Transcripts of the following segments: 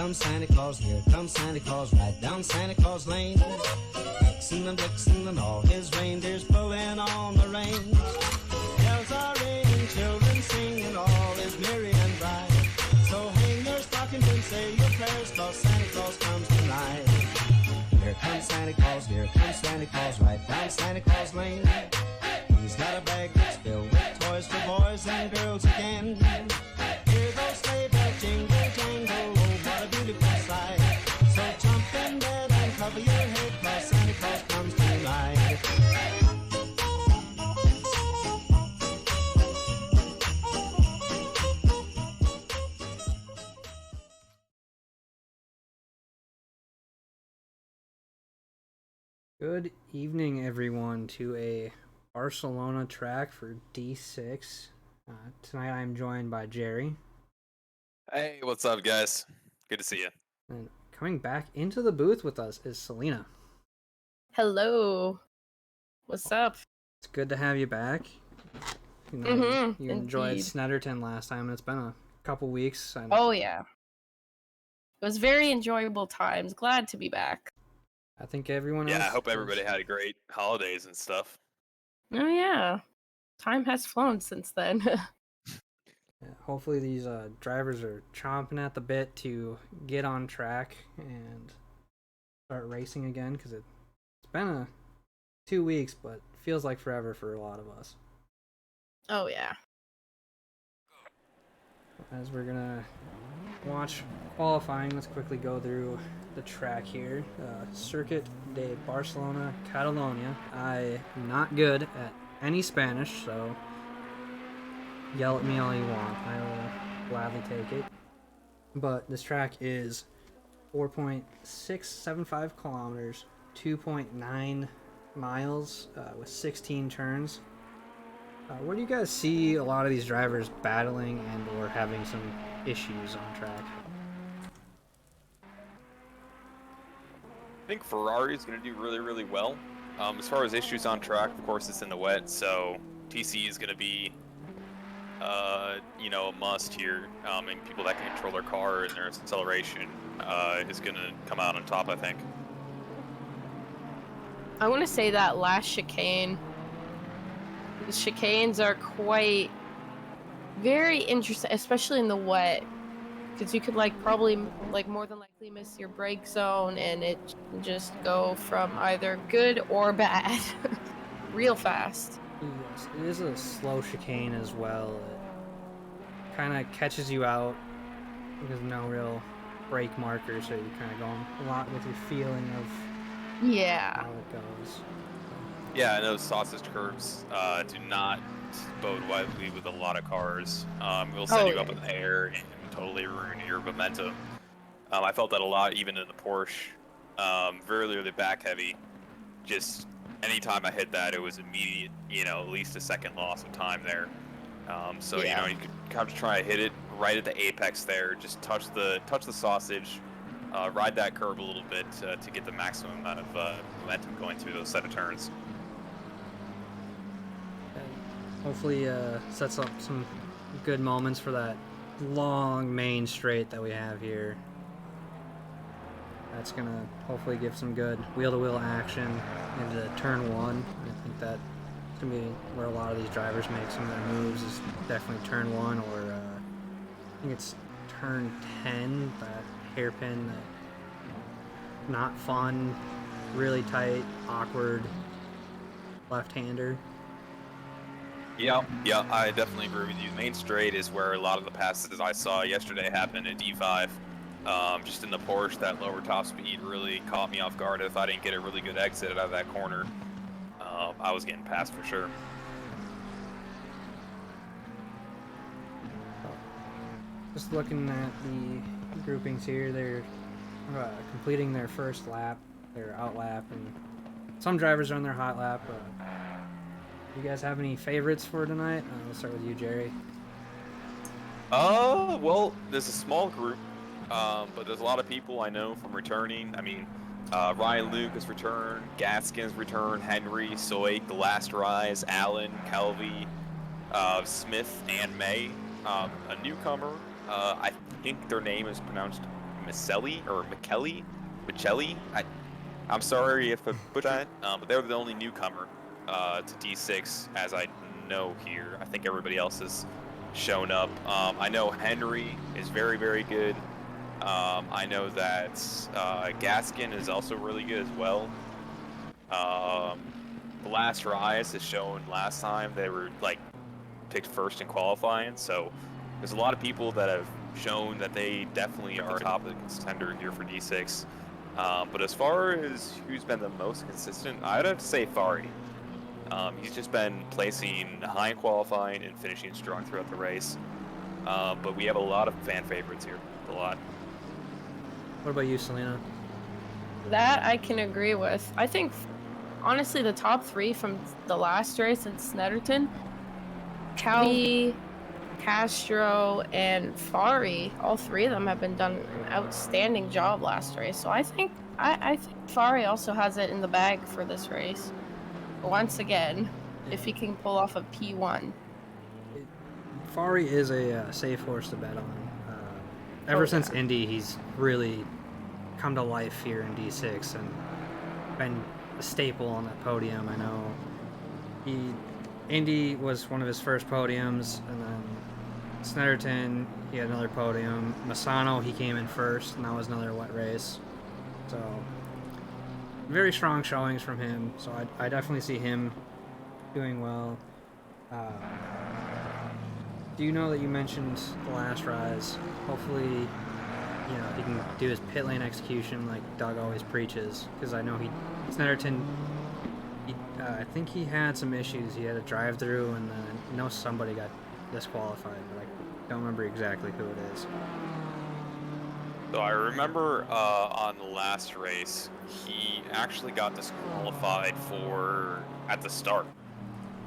comes Santa Claus, here comes Santa Claus, right down Santa Claus Lane. Vixen and all his reindeers pulling on the reins. Bells are ringing, children singing, all is merry and bright. So hang your stockings and say your prayers, 'cause Santa Claus comes tonight. Here comes Santa Claus, right down Santa Claus Lane. He's got a bag that's filled with toys for boys and girls again. Hear those sleigh bells jingle, jangle, oh, what a beautiful sight. So jump in bed and cover your head, 'cause Santa Claus comes tonight. Good evening, everyone, to a Barcelona track for D6. Tonight I'm joined by Jerry. Hey, what's up, guys? Good to see you. And coming back into the booth with us is Selena. Hello. What's up? It's good to have you back. You enjoyed Indeed. Snetterton last time, and it's been a couple weeks. Oh, yeah. It was very enjoyable times. Glad to be back. I think everyone else... Yeah, I hope everybody had a great holidays and stuff. Oh, yeah. Time has flown since then. Yeah, hopefully these drivers are chomping at the bit to get on track and start racing again, because it's been 2 weeks, but feels like forever for a lot of us. Oh, yeah. As we're gonna watch qualifying, let's quickly go through the track here. Circuit de Barcelona, Catalonia. I'm not good at any Spanish, so yell at me all you want. I will gladly take it. But this track is 4.675 kilometers, 2.9 miles, with 16 turns. Where do you guys see a lot of these drivers battling and or having some issues on track? I think Ferrari is going to do really, really well. As far as issues on track, of course, it's in the wet, so TC is going to be, a must here. And people that can control their car and their acceleration is going to come out on top, I think. I want to say that last chicane. The chicanes are quite very interesting, especially in the wet, because you could probably more than likely miss your brake zone and it just go from either good or bad real fast. Yes, it is a slow chicane as well. It kind of catches you out because no real brake marker, so you're kind of going a lot with your feeling of Yeah. how it goes. Yeah, and those sausage curves do not bode widely with a lot of cars. Will send you up in the air and totally ruin your momentum. I felt that a lot even in the Porsche. Very really back heavy. Just anytime I hit that, it was immediate, at least a second loss of time there. You could kind of try to hit it right at the apex there. Just touch the sausage, ride that curve a little bit to get the maximum amount of momentum going through those set of turns. Hopefully sets up some good moments for that long main straight that we have here. That's going to hopefully give some good wheel-to-wheel action into turn one. I think that's going to be where a lot of these drivers make some of their moves, is definitely turn one, or I think it's turn 10, that hairpin, that not fun, really tight, awkward left-hander. Yeah, I definitely agree with you. Main straight is where a lot of the passes I saw yesterday happened at D5. Just in the Porsche, that lower top speed really caught me off guard. If I didn't get a really good exit out of that corner, I was getting passed for sure. Just looking at the groupings here, they're completing their first lap, their out lap, and some drivers are on their hot lap. You guys have any favorites for tonight? We'll start with you, Jerry. Well, there's a small group, but there's a lot of people I know from returning. I mean, Ryan Luke has returned, Gaskin's returned, Henry, Soik, The Last Rise, Allen, Kelvy, Smith, and May. A newcomer, I think their name is pronounced Michelli. I'm sorry if I put that, but they're the only newcomer to D6 as I know here. I think everybody else has shown up. I know Henry is very, very good. I know that Gaskin is also really good as well. The last Rise has shown last time they were like picked first in qualifying, so there's a lot of people that have shown that they definitely are top of the contender here for D6. But as far as who's been the most consistent, I'd have to say Fari. He's just been placing high in qualifying and finishing strong throughout the race. But we have a lot of fan favorites here, a lot. What about you, Selena? That I can agree with. I think, honestly, the top 3 from the last race in Snetterton, Calvi, Castro, and Fari, all 3 of them have been done an outstanding job last race. So I think Fari also has it in the bag for this race. Once again, if he can pull off a P1. Fari is a safe horse to bet on. Ever since Indy, he's really come to life here in D6 and been a staple on that podium. I know Indy was one of his first podiums, and then Snetterton, he had another podium. Masano, he came in first, and that was another wet race. So, very strong showings from him. So I definitely see him doing well. Do you know that you mentioned the last Rise? Hopefully, you know, he can do his pit lane execution like Doug always preaches. Because I know Snetterton, I think he had some issues. He had a drive-through, and then I know somebody got disqualified, but I don't remember exactly who it is. So I remember on the last race, he actually got disqualified at the start.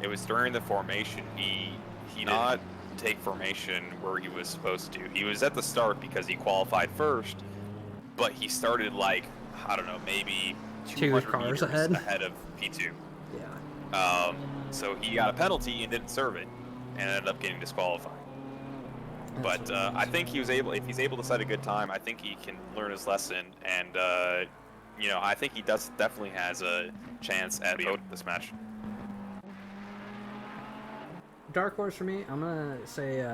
It was during the formation. He did not take formation where he was supposed to. He was at the start because he qualified first, but he started like, I don't know, maybe 200 cars meters ahead of P2. Yeah. So he got a penalty and didn't serve it, and ended up getting disqualified. But I think if he's able to set a good time, I think he can learn his lesson, and you know, I think he definitely has a chance at this match. Dark horse for me, I'm gonna say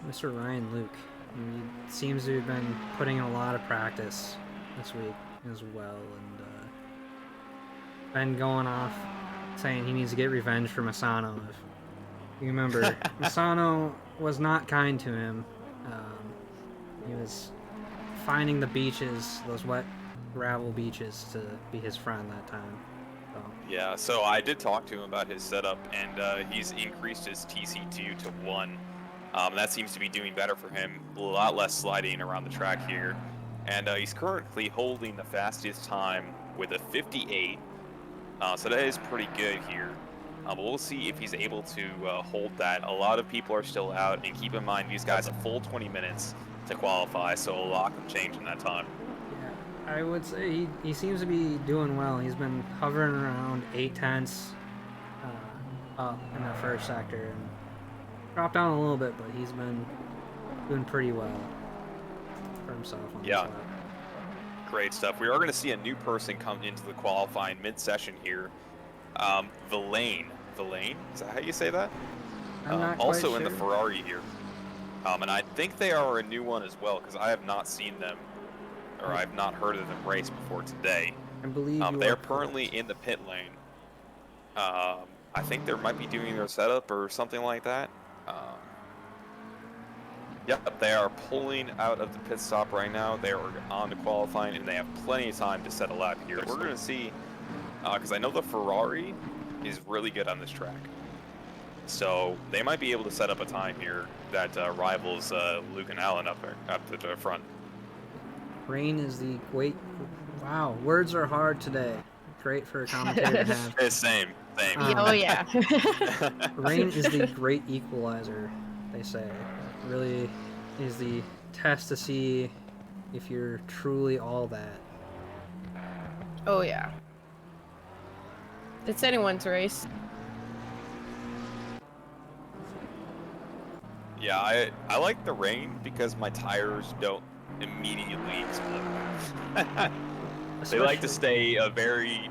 Mr. Ryan Luke. He seems to have been putting in a lot of practice this week as well, and been going off saying he needs to get revenge for Masano. If you remember, Masano was not kind to him. He was finding the beaches, those wet gravel beaches, to be his friend that time. So. Yeah, so I did talk to him about his setup, and he's increased his TC2 to 1. That seems to be doing better for him. A lot less sliding around the track here. And he's currently holding the fastest time with a 58. So that is pretty good here. But we'll see if he's able to hold that. A lot of people are still out, and keep in mind these guys have a full 20 minutes to qualify, so a lot can change in that time. Yeah, I would say he seems to be doing well. He's been hovering around 8/10 up in that first sector, and dropped down a little bit, but he's been doing pretty well for himself on this lap. Great stuff. We are going to see a new person come into the qualifying mid-session here. Villain, is that how you say that? I'm not also quite in the sure. Ferrari here. And I think they are a new one as well, because I have not seen them, or I have not heard of them race before today. I believe they're currently in the pit lane. I think they might be doing their setup or something like that. Yep, they are pulling out of the pit stop right now. They are on to qualifying, and they have plenty of time to set a lap here. We're going to see, because I know the Ferrari is really good on this track. So they might be able to set up a time here that rivals Luke and Allen up to the front. Rain is the great... Wow, words are hard today. Great for a commentator to have. It's same. Oh, yeah. Rain is the great equalizer, they say. It really is the test to see if you're truly all that. Oh, yeah. It's anyone's race. Yeah, I like the rain because my tires don't immediately explode. They Especially, like to stay a very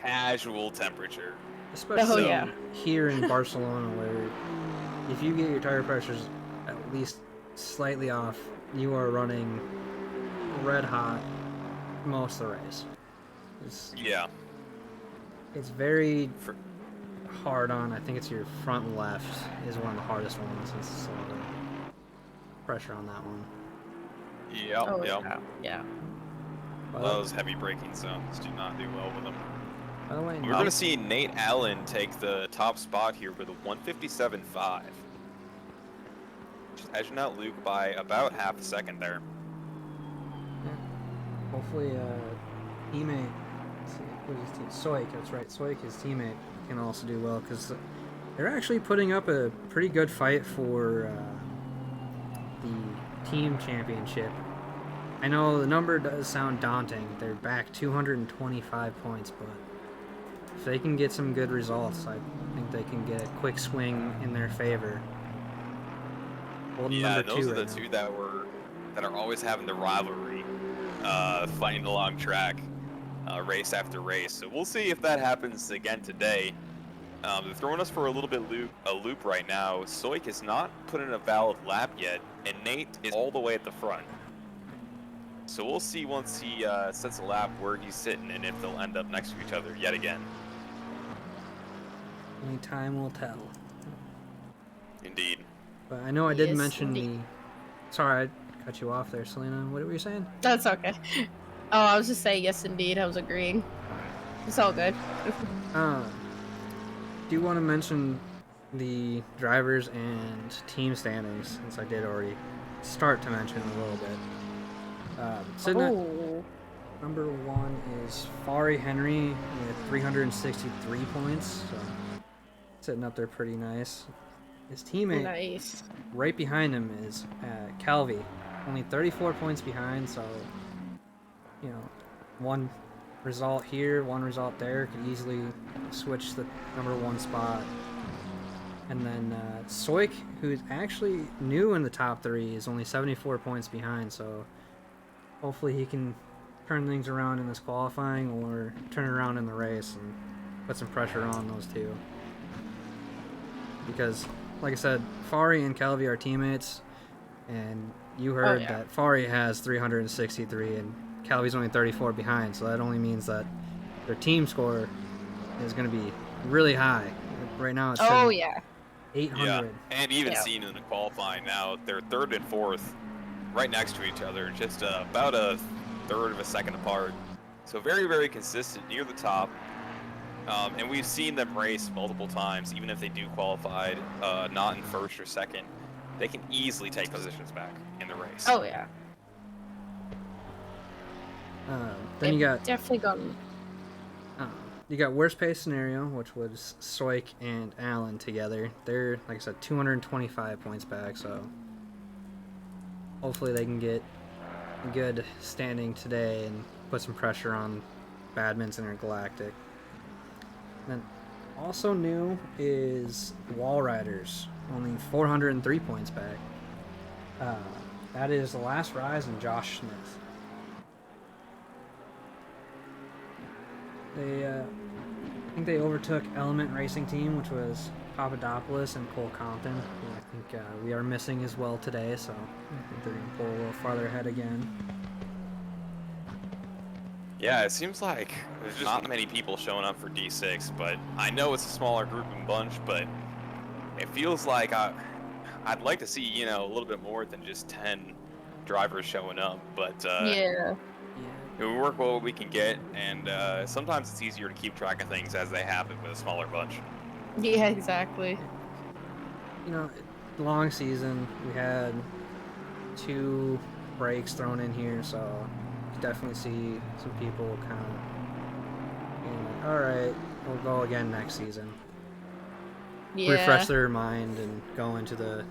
casual temperature. especially yeah. here in Barcelona, where if you get your tire pressures at least slightly off, you are running red hot most of the race. Yeah. It's very For, hard on. I think it's your front left is one of the hardest ones. It's a lot of pressure on that one. yep, Oh yep. yeah. Those heavy braking zones do not do well with them. By the way, We're going to see Nate Allen take the top spot here with a 157.5. Just edging out Luke by about half a second there. yeah, hopefully, teammate, let's see, who's his team? Soik, that's right. Soik, his teammate, can also do well because they're actually putting up a pretty good fight for the team championship. I know the number does sound daunting. They're back 225 points, but if they can get some good results, I think they can get a quick swing in their favor. Holding Yeah, number those two are the right two that are always having the rivalry, fighting along track, race after race. So we'll see if that happens again today. They're throwing us for a little bit a loop right now. Soik has not put in a valid lap yet, and Nate is all the way at the front. So we'll see once he sets a lap where he's sitting and if they'll end up next to each other yet again. Only time will tell. Indeed. But I know I did Yes, mention indeed. Sorry, I cut you off there, Selena. What were you saying? That's okay. Oh, I was just saying yes, indeed. I was agreeing. It's all good. Do you want to mention the drivers and team standings, since I did already start to mention a little bit? Sitting at Oh. number one is Fari Henry with 363 points, so sitting up there pretty nice. His teammate Nice. right behind him is Calvi, only 34 points behind, so, you know, one result here, one result there could easily switch the number one spot. And then Soik, who's actually new in the top three, is only 74 points behind, so hopefully he can turn things around in this qualifying or turn it around in the race and put some pressure on those two. Because, like I said, Fari and Calvi are teammates, and you heard that Fari has 363 and Calvi's only 34 behind, so that only means that their team score is going to be really high. Right now it's 800. Yeah, and even seen in the qualifying now, they're third and fourth right next to each other, just about a third of a second apart. So very, very consistent near the top. And we've seen them race multiple times, even if they do qualify not in first or second, they can easily take positions back in the race. Oh yeah. Then you got definitely gotten. You got worst case scenario, which was Soik and Allen together. They're, like I said, 225 points back, so hopefully they can get a good standing today and put some pressure on Badminton or Galactic. Then also new is Wall Riders, only 403 points back. That is the Last Rise and Josh Smith. I think they overtook Element Racing Team, which was Papadopoulos and Cole Compton, who I think we are missing as well today, so I think they're going to pull a little farther ahead again. Yeah, it seems like there's just not many people showing up for D6, but I know it's a smaller group and bunch, but it feels like I'd like to see, you know, a little bit more than just 10 drivers showing up, but we work with what we can get, and sometimes it's easier to keep track of things as they happen with a smaller bunch. Yeah, exactly. You know, long season, we had 2 breaks thrown in here, so you can definitely see some people kind of being like, all right, we'll go again next season. Yeah. Refresh their mind and go into the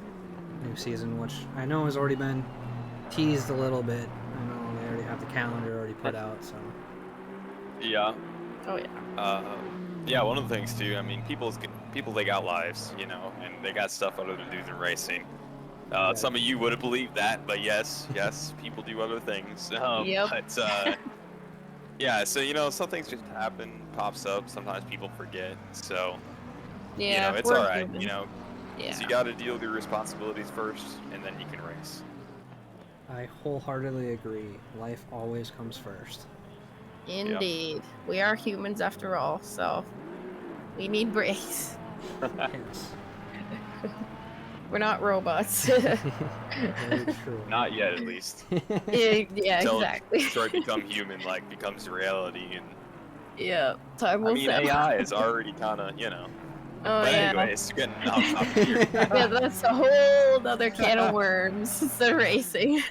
new season, which I know has already been teased a little bit. I know they already have the calendar already put out, so. Yeah. Oh yeah. Yeah, one of the things too, I mean, people they got lives, you know, and they got stuff other than do than racing. Some of you wouldn't believe that, but yes, people do other things. Yep. But yeah, so you know, some things just happen, pops up. Sometimes people forget. So you Yeah, know, it's we're all right. human. You know, Yeah. so you got to deal with your responsibilities first, and then you can race. I wholeheartedly agree. Life always comes first. Indeed. We are humans after all, so we need breaks. Yes. We're not robots. Very true. Not yet, at least. Yeah, Until exactly. Detroit become human, like becomes reality, and Yeah, time will I mean tell. AI is already kind of, you know. Oh, But yeah. anyways, getting off topic here. Yeah, that's a whole other can of worms. It's the racing.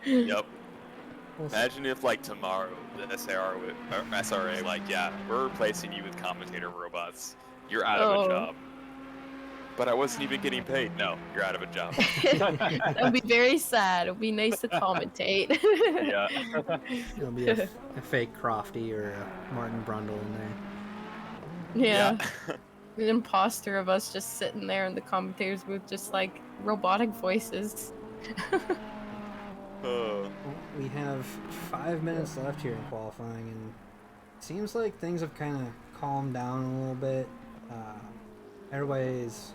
Yep. Well, Imagine if, like, tomorrow, the SRA, like, yeah, we're replacing you with commentator robots. You're out of a Oh. job. But I wasn't even getting paid. No, you're out of a job. That would be very sad. It would be nice to commentate. Yeah. It'll be a fake Crofty or a Martin Brundle in there. Yeah. An imposter of us just sitting there in the commentators booth, just like robotic voices. Well, we have 5 minutes left here in qualifying, and it seems like things have kind of calmed down a little bit. Everybody's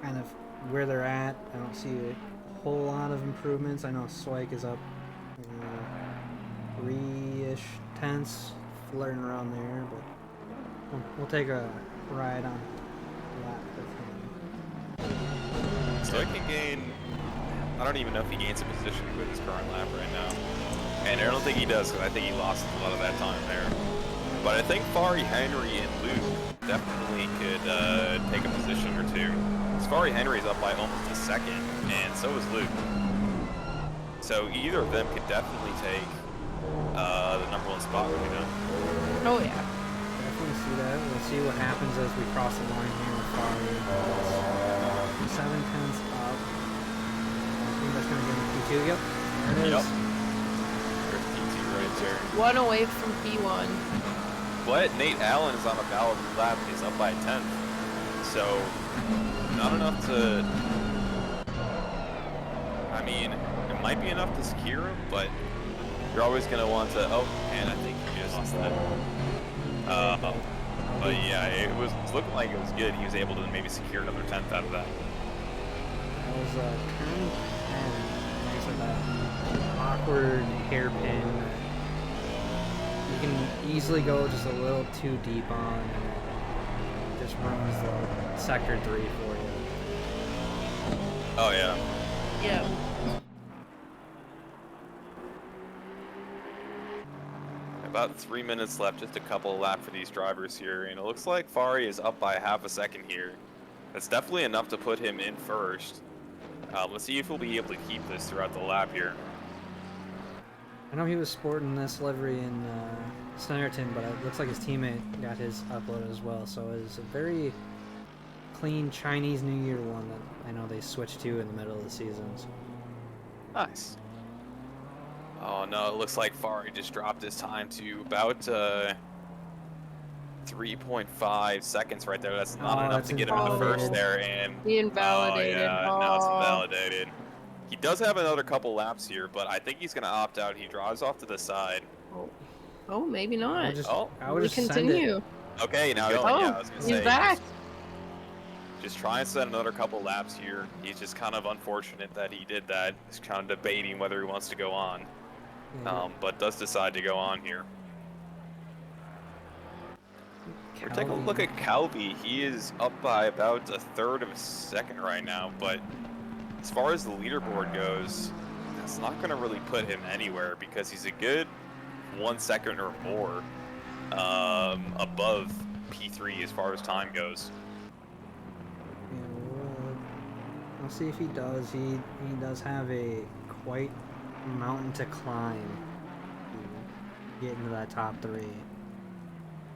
kind of where they're at. I don't see a whole lot of improvements. I know Swike is up 3-ish tenths, flirting around there, but we'll take a ride on lap with him. So I can gain... I don't even know if he gains a position with his current lap right now. And I don't think he does, because I think he lost a lot of that time there. But I think Fari, Henry, and Luke definitely could take a position or two. Fari Henry's up by almost a second, and so is Luke. So either of them could definitely take the #1 spot right now. Oh, yeah. Definitely see that. We'll see what happens as we cross the line here with Fari. 7 tenths up. I think that's going to give him P2. Yep. There it is. Yep. There's P2 right there. One away from P1. But Nate Allen is on a valid lap. He's up by a 10th. So, not enough to... I mean, it might be enough to secure him, but you're always going to want to... Oh, and I think he just lost that. But yeah, it was looking like it was good. He was able to maybe secure another 10th out of that. That was turn 10. Like I said, that awkward hairpin. You can easily go just a little too deep on, and it just ruins the sector 3 for you. Oh, yeah. Yeah. About 3 minutes left, just a couple of laps for these drivers here, and it looks like Fari is up by half a second here. That's definitely enough to put him in first. Let's see if he'll be able to keep this throughout the lap here. I know he was sporting this livery in Snyderton, but it looks like his teammate got his uploaded as well. So it's a very clean Chinese New Year one that I know they switched to in the middle of the seasons. Nice. Oh no, it looks like Fari just dropped his time to about 3.5 seconds right there. That's not enough that's to get him in the first invalidated. there, and He invalidated. Oh yeah, Oh. now it's invalidated. He does have another couple laps here, but I think he's gonna opt out. He drives off to the side. Oh, maybe not. I would We just send it. continue. Okay, now he's Oh, yeah, I was gonna he's say, back. Just try and set another couple laps here. He's just kind of unfortunate that he did that. He's kind of debating whether he wants to go on, but does decide to go on here. We're taking a look at Calvi. He is up by about a third of a second right now, but as far as the leaderboard goes, that's not going to really put him anywhere because he's a good 1 second or more above P3 as far as time goes. Yeah, we'll see if he does. He does have a quite mountain to climb to get into that top 3.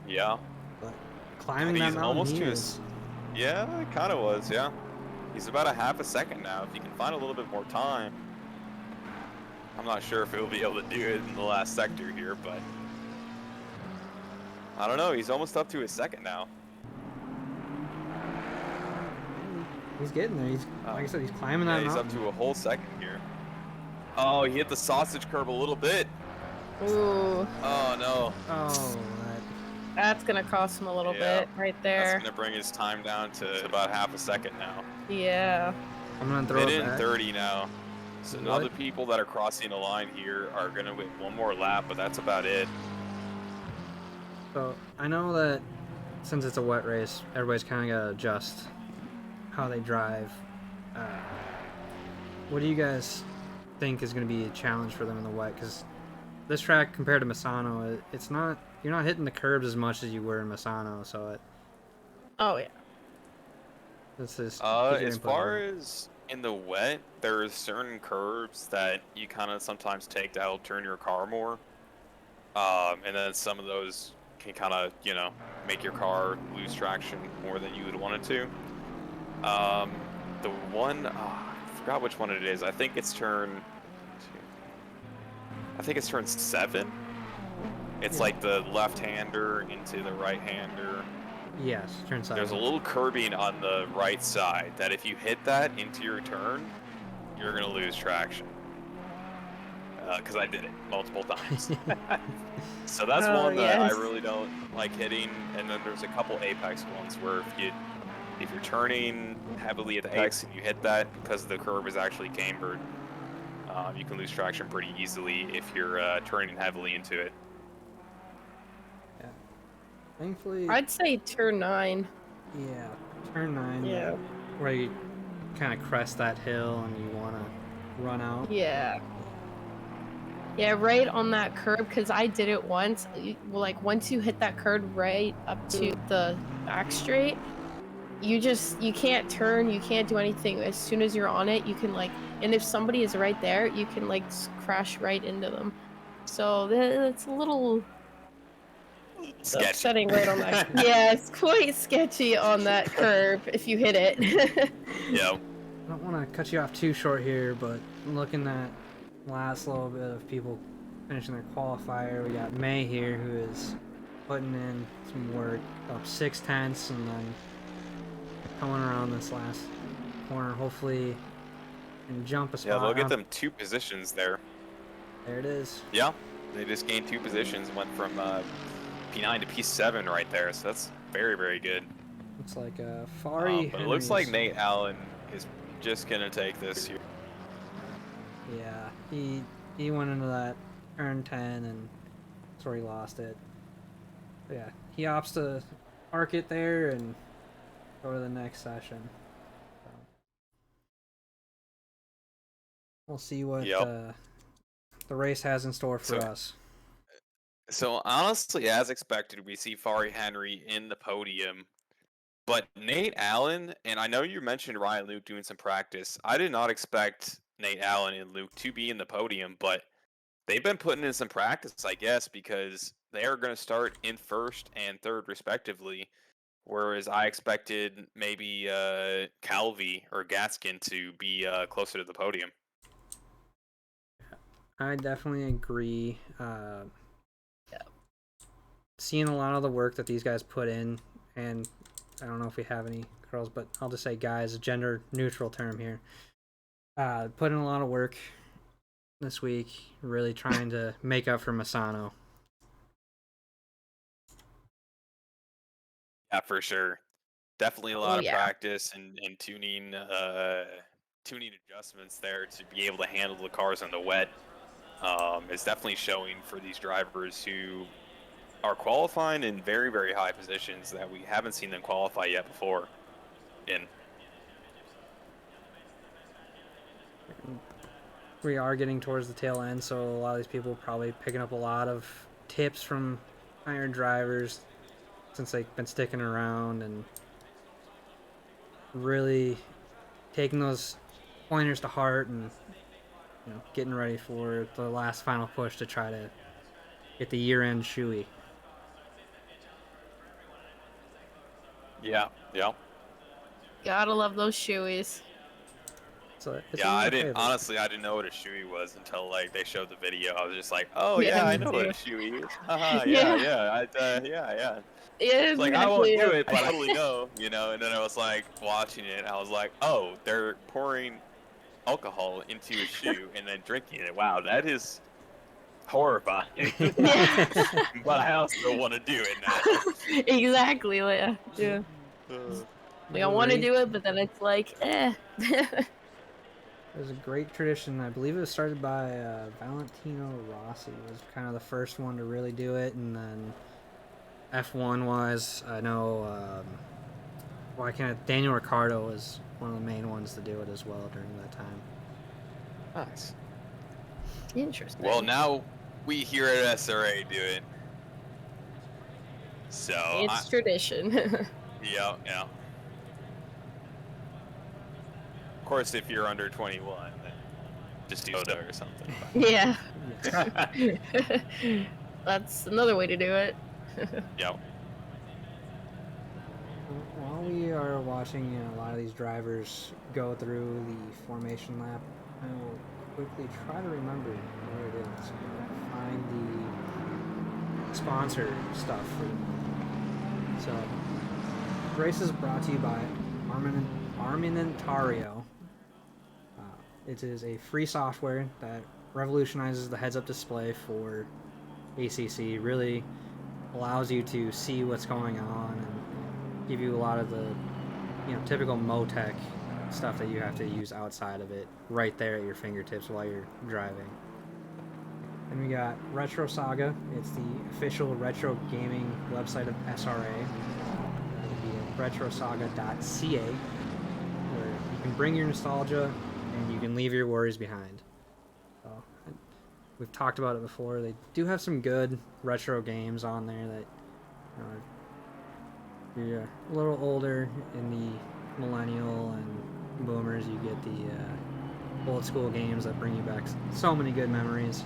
Yeah. But climbing that He's mountain, almost he to is. Yeah, it kind of was, yeah. He's about a half a second now. If he can find a little bit more time, I'm not sure if he'll be able to do it in the last sector here, but I don't know. He's almost up to his second now. He's getting there. He's like I said, he's climbing Yeah, that he's mountain. up to a whole second here. Oh, he hit the sausage curb a little bit. Ooh, Oh no. Oh, that's gonna cost him a little Yeah. bit right That's there. gonna bring his time down to about half a second now. Yeah. I'm gonna throw it Minute and back. 30 now. So now What? the people that are crossing the line here are gonna win one more lap, but that's about it. So I know that since it's a wet race, everybody's kind of gotta adjust how they drive. What do you guys think is going to be a challenge for them in the wet? Because this track compared to Misano, it's not, you're not hitting the curbs as much as you were in Misano, so Oh yeah. this is get your As input far on it. as in the wet, there's certain curbs that you kind of sometimes take that'll turn your car more. And then some of those can kind of, you know, make your car lose traction more than you would want it to. The one, I forgot which one it is. I think it's turn 7. It's Yeah. like the left-hander into the right-hander. Yes, turn side. There's a little curbing on the right side that if you hit that into your turn, you're gonna lose traction. Because I did it multiple times. So that's Oh, one that I yes. really don't like hitting. And then there's a couple apex ones where if you're turning heavily at the apex and you hit that because the curb is actually cambered, you can lose traction pretty easily if you're turning heavily into it. Yeah. Thankfully, I'd say turn 9. yeah, turn 9. Yeah. Where you kind of crest that hill and you want to run out. Yeah. Yeah, right on that curb, because I did it once. Like, once you hit that curb right up to the back straight, you can't turn, you can't do anything. As soon as you're on it, you can, like, and if somebody is right there, you can, like, crash right into them. So it's a little Sketchy. upsetting right on that. Yeah, it's quite sketchy on that curb if you hit it. Yeah. I don't want to cut you off too short here, but looking at last little bit of people finishing their qualifier, we got May here who is putting in some work, up 6/10 and then coming around this last corner, hopefully and jump a spot. Yeah, they'll get them 2 positions there. There it is. Yeah, they just gained 2 positions and went from P9 to P7 right there, so that's very, very good. Looks like Fari But it looks like Nate Allen is just going to take this here. Yeah, he went into that turn 10 and that's where he lost it. But yeah, he opts to park it there and go to the next session. So we'll see what the race has in store for us. So honestly, as expected, we see Fari Henry in the podium. But Nate Allen, and I know you mentioned Ryan Luke doing some practice. I did not expect Nate Allen and Luke to be in the podium, but they've been putting in some practice, I guess, because they are going to start in 1st and 3rd respectively. Whereas I expected maybe Calvi or Gaskin to be closer to the podium. I definitely agree. Seeing a lot of the work that these guys put in, and I don't know if we have any girls, but I'll just say guys, a gender neutral term here. Put in a lot of work this week, really trying to make up for Misano. Yeah, for sure. Definitely a lot of practice and tuning adjustments there to be able to handle the cars in the wet. Is definitely showing for these drivers who are qualifying in very, very high positions that we haven't seen them qualify yet before. We are getting towards the tail end, so a lot of these people probably picking up a lot of tips from iron drivers since they've been sticking around and really taking those pointers to heart and getting ready for the last final push to try to get the year-end shoey. Yeah. Gotta love those shoeys. So it's Yeah, one of my I didn't favorites. honestly. I didn't know what a shoey was until like they showed the video. I was just like, oh Yeah, yeah, I me know what a too. shoey is. Haha, Yeah. yeah. Yeah, It's like I won't exactly. do it, but I totally know, you know. And then I was like watching it. I was like, oh, they're pouring alcohol into a shoe and then drinking it. Wow, that is horrifying. Yeah. But I also want to do it now. Exactly. Yeah. Yeah. Uh, Like I want to Great. do it, but then it's like, eh. There's a great tradition. I believe it was started by Valentino Rossi. Was kind of the first one to really do it, and then F1 wise, I know. Why can't Daniel Ricciardo was one of the main ones to do it as well during that time. nice. Interesting. Well, now we here at SRA do it. So It's tradition. yeah. Of course, if you're under 21, then just do soda or something. Yeah. Yes. That's another way to do it. Yep. While we are watching a lot of these drivers go through the formation lap, I will quickly try to remember where it is. Find the sponsor stuff for them. So, the race is brought to you by Arminentario. It is a free software that revolutionizes the heads-up display for ACC. Really allows you to see what's going on and give you a lot of the typical Motec stuff that you have to use outside of it right there at your fingertips while you're driving. Then we got Retro Saga. It's the official retro gaming website of SRA. It'll be at retrosaga.ca, where you can bring your nostalgia and you can leave your worries behind. So, we've talked about it before. They do have some good retro games on there that, if you're a little older in the millennial and boomers, you get the old school games that bring you back so many good memories.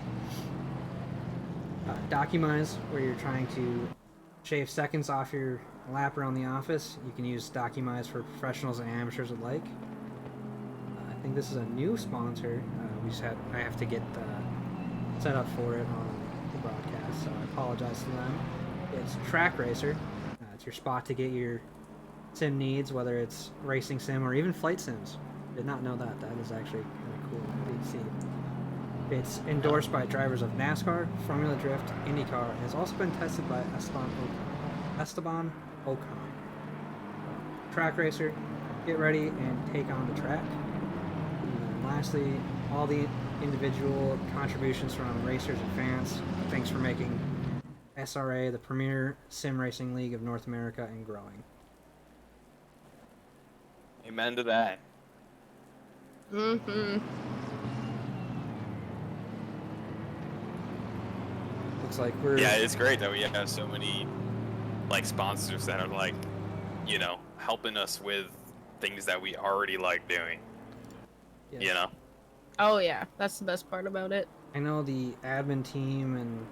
Documize, where you're trying to shave seconds off your lap around the office. You can use Documize for professionals and amateurs alike. I think this is a new sponsor. I have to get set up for it on the broadcast, so I apologize to them. It's Track Racer. It's your spot to get your sim needs, whether it's racing sim or even flight sims. Did not know that. That is actually kind of cool to see. It's endorsed by drivers of NASCAR, Formula Drift, IndyCar, and has also been tested by Esteban Ocon. Track Racer, get ready and take on the track. And lastly, all the individual contributions from racers and fans. Thanks for making SRA the premier sim racing league of North America and growing. Amen to that. Mm-hmm. Looks like we're Yeah, it's great that we have so many sponsors that are helping us with things that we already like doing. yes. You know. Oh yeah, that's the best part about it. I know the admin team and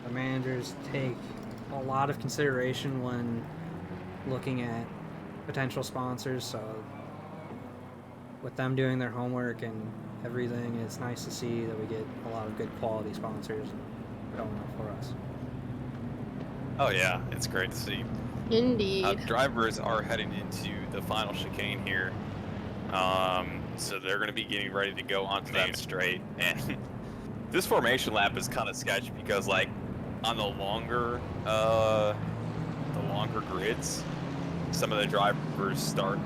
the managers take a lot of consideration when looking at potential sponsors, so with them doing their homework and everything, it's nice to see that we get a lot of good quality sponsors going up for us. Oh yeah, it's great to see. Indeed. Drivers are heading into the final chicane here, so they're going to be getting ready to go onto that straight. And this formation lap is kind of sketchy because, on the longer grids, some of the drivers start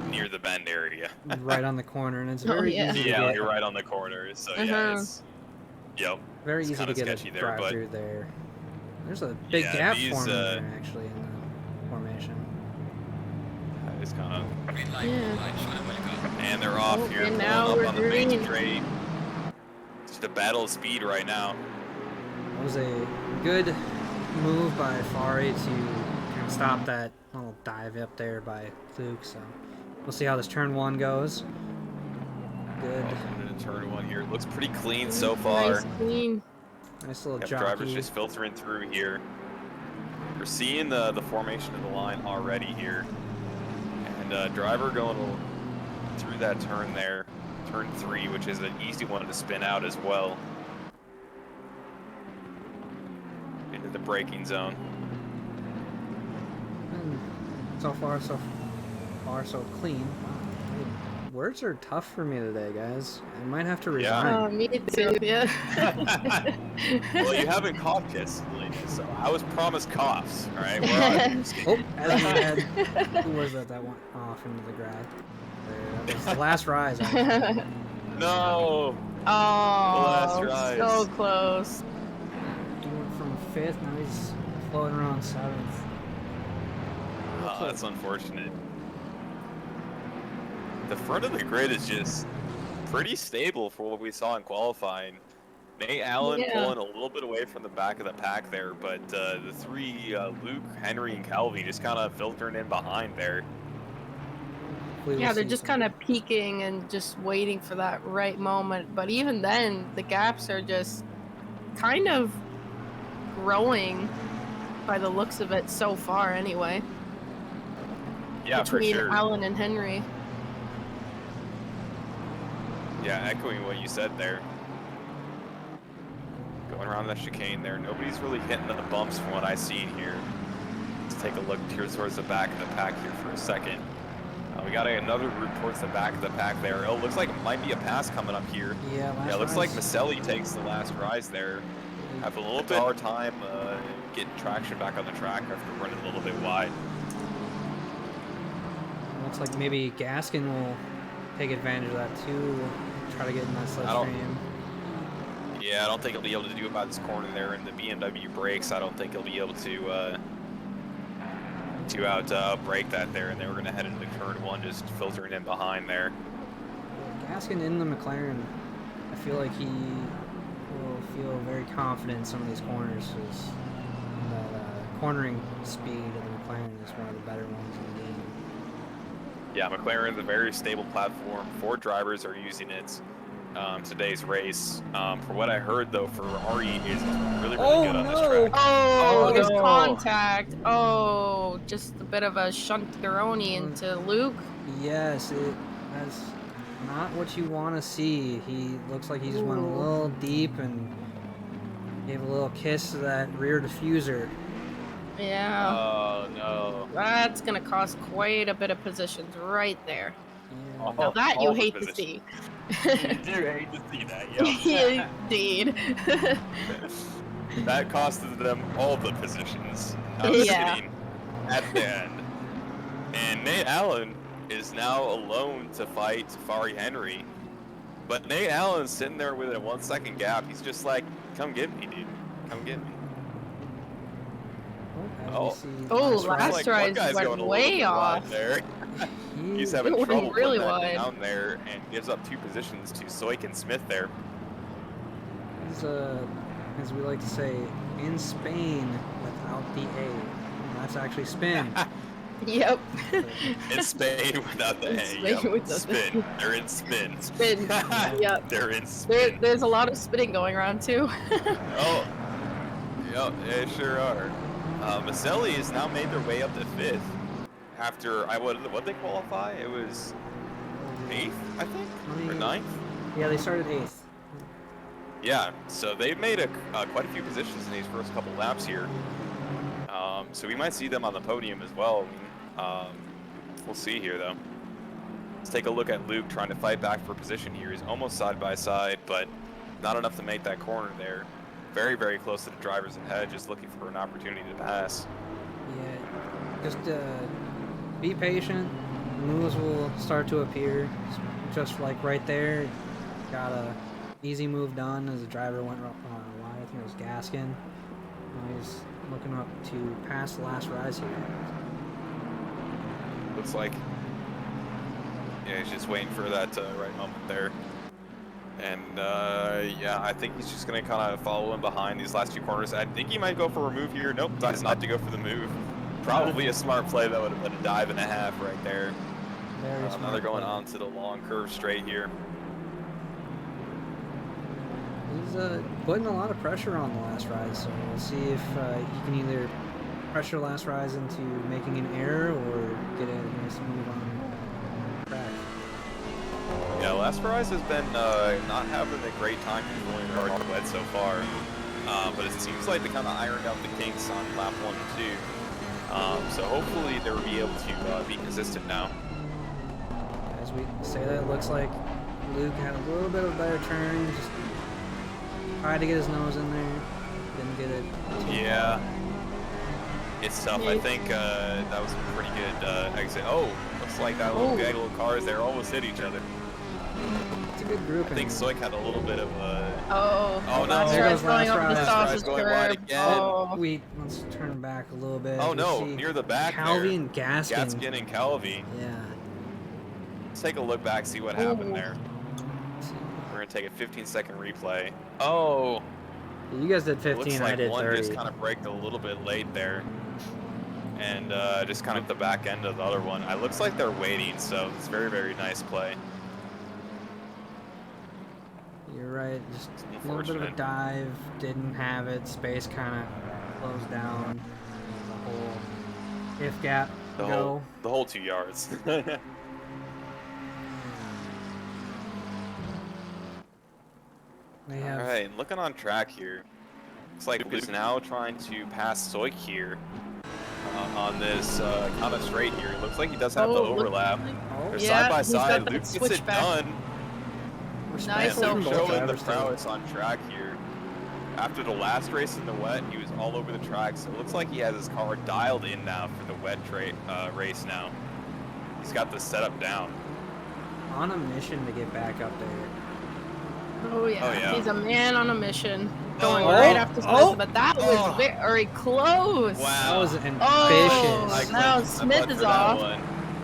near the bend area. Right on the corner, and it's very yeah. easy to Yeah, get, you're right on the corner. So yeah, Uh-huh. it's very it's easy to kinda get sketchy a there, drive but- through there. There's a big Yeah, gap these, forming there actually in the formation. it's kind of. Yeah. And they're off Oh, here, and pulling now up we're on the main green. straight. Just a battle of speed right now. It was a good move by Fari to kind of stop that little dive up there by Luke. So we'll see how this turn one goes. Good, Welcome to turn one here. It looks pretty clean so far. Nice clean. nice little Yep, jockey. drivers just filtering through here. We're seeing the formation of the line already here. And driver going through that turn there, turn 3, which is an easy one to spin out as well. Into the braking zone. And so far, so clean. Words are tough for me today, guys. I might have to resign. Yeah. Oh, me too. Yeah. Well, you haven't coughed yet, Selena, so I was promised coughs. All right, we're on. Oh, as we had, who was that went off into the grass? That was the last rise. Actually. No. Oh, last rise. so close. He went from 5th, now he's floating around 7th. Oh, that's unfortunate. The front of the grid is just pretty stable for what we saw in qualifying. Nate Allen pulling a little bit away from the back of the pack there, but the 3, Luke, Henry, and Calvi just kind of filtering in behind there. Yeah, they're just kind of peaking and just waiting for that right moment. But even then, the gaps are just kind of growing by the looks of it so far anyway. Yeah, for sure. Between Allen and Henry. Yeah, echoing what you said there. Going around that chicane there, nobody's really hitting the bumps from what I've seen here. Let's take a look here towards the back of the pack here for a second. We got another route towards the back of the pack there. Oh, looks like it might be a pass coming up here. Yeah, looks like Maselli takes the last rise there. Have a little bit hard time getting traction back on the track after running a little bit wide. Looks like maybe Gaskin will take advantage of that too. Try to get in that slipstream. Yeah, I don't think he'll be able to do it by this corner there, and the BMW brakes. I don't think he'll be able to break that there, and they were going to head into turn 1, just filtering in behind there. Gaskin in the McLaren, I feel like he will feel very confident in some of these corners. That cornering speed of the McLaren is one of the better ones in the game. Yeah, McLaren's a very stable platform. 4 drivers are using it today's race. For what I heard, though, Ferrari is really good on this track. Oh, there's contact. Oh, just a bit of a shunteroni into Luke. Yes, that's not what you want to see. He looks like he just went a little deep and gave a little kiss to that rear diffuser. Yeah. Oh, no. That's going to cost quite a bit of positions right there. Yeah. Now that you hate to see. You do hate to see that, yeah. Indeed. That costed them all the positions. Sitting at the end. And Nate Allen is now alone to fight Safari Henry. But Nate Allen's sitting there with a 1 second gap. He's just like, come get me, dude. Come get me. Last rise went way off. There. He's having trouble really putting that wide down there and gives up 2 positions to Soik and Smith there. He's, as we like to say, in Spain without the A. That's actually spin. Yep. In Spain without the A. Yep. Spin. They're in spin. Spin. Yep. They're in spin. There's a lot of spinning going around too. Oh. Yep, they sure are. Maselli has now made their way up to 5th. After, what they qualify? It was 8th, I think? Or 9th? Yeah, they started 8th. Yeah, so they've made quite a few positions in these first couple laps here. So we might see them on the podium as well. We'll see here, though. Let's take a look at Luke trying to fight back for position here. He's almost side by side, but not enough to make that corner there. Very, very close to the drivers ahead, just looking for an opportunity to pass. Yeah, just be patient. Moves will start to appear. Just like right there, got a easy move done as the driver went wide. I think it was Gaskin. Now he's looking up to pass the last rise here. Looks like, yeah, he's just waiting for that right moment there. And yeah, I think he's just going to kind of follow him behind these last 2 corners. I think he might go for a move here. Nope, decides not to go for the move. Probably a smart play that would have been a dive and a half right there. Now they're going on to the long curve straight here. He's putting a lot of pressure on the last rise, so we'll see if he can either pressure last rise into making an error or get a nice move on track. Last Rise has been not having a great time controlling the hard wet so far, but it seems like they kind of ironed out the kinks on lap 1 and 2. So hopefully they'll be able to be consistent now. As we say that, it looks like Luke had a little bit of a better turn. Just tried to get his nose in there. Didn't get it. Yeah. It's tough. I think that was a pretty good exit. Oh, looks like that little gaggle of cars there almost hit each other. It's a good group. I think Soik had a little bit of a... Oh no. There goes going up the Last sausage going wide curb. again. Oh. Let's turn back a little bit. Oh We no, see near the back Calvi there. and Gaskin. Gaskin and Calvi. Yeah. Let's take a look back, see what happened there. We're gonna take a 15-second replay. Oh, You guys did it 15, looks like I did one 30. just kind of braked a little bit late there. And just kind of the back end of the other one. It looks like they're waiting, so it's very, very nice play. You're right. Just a little bit of a Unfortunate. dive. Didn't have it. Space kind of closed down. The whole if gap go. The whole 2 yards. They have. All right, and looking on track here. Looks like Luke is now trying to pass Soik here on this kind of straight here. It looks like he does have the overlap. Oh, They're Yeah, side by he's side. got the Luke gets it switchback. done. Nice And over. Luke Both showing the drivers did. prowess on track here. After the last race in the wet, he was all over the track, so it looks like he has his car dialed in now for the wet race now. He's got the setup down. On a mission to get back up there. Oh yeah. Oh, yeah. He's a man on a mission. Going Oh. right after Smith, Oh. but that was very close. That Wow. was ambitious. Oh, now clinched the Smith butt is for that off. one.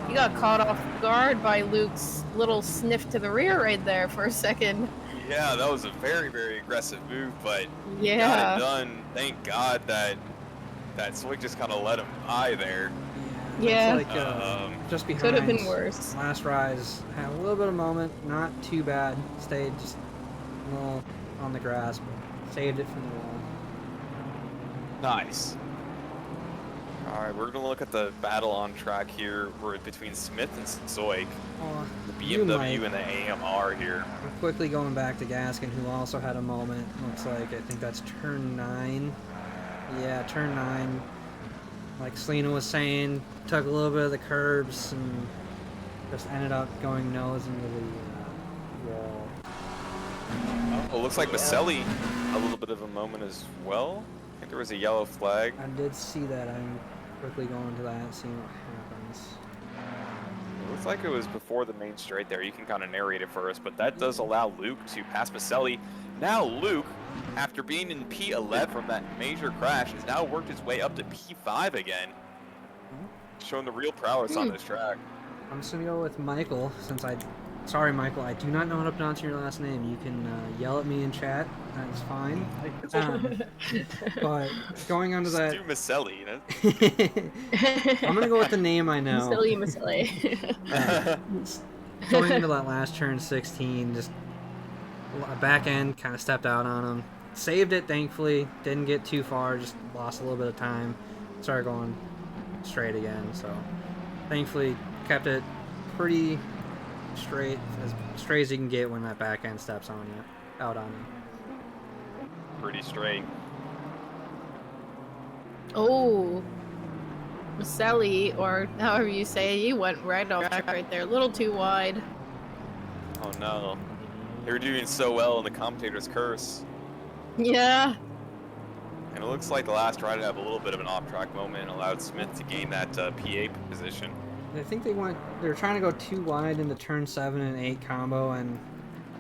He got caught off guard by Luke's little sniff to the rear right there for a second. Yeah, that was a very, very aggressive move, but got Yeah. it done. Thank God that Soik just kind of let him by there. Yeah. It's like, just behind. Could have been worse. Last Rise had a little bit of moment, not too bad. Stayed just a little on the grass, but saved it from the wall. Nice. All right, we're gonna look at the battle on track here. We're between Smith and Soik, Oh, the you BMW might- and the AMR here. I'm quickly going back to Gaskin, who also had a moment. Looks like I think that's turn 9. Yeah, turn 9. Like Selena was saying, took a little bit of the curbs and just ended up going nose into the wall. Oh, looks like Maselli a little bit of a moment as well. I think there was a yellow flag. I did see that. I'm quickly going to that, seeing what happens. It looks like it was before the main straight there. You can kind of narrate it for us, but that does allow Luke to pass Maselli. Now Luke, after being in P11 from that major crash, has now worked his way up to P5 again. Showing the real prowess on this track. I'm just gonna go with Michael, since sorry Michael, I do not know how to pronounce your last name. You can yell at me in chat, that's fine. But going on to that, Stu Maselli, you know? I'm gonna go with the name I know. Silly. Going into that last turn 16, just a back end kind of stepped out on him. Saved it, thankfully. Didn't get too far, just lost a little bit of time. Started going straight again, so thankfully kept it pretty straight as you can get when that back end steps on you, out on you. Pretty straight. Oh, Maselli, or however you say it, you went right off track right there. A little too wide. Oh no. They were doing so well in the commentator's curse. Yeah. And it looks like the last rider had a little bit of an off-track moment and allowed Smith to gain that P8 position. I think they were trying to go too wide in the turn 7 and 8 combo, and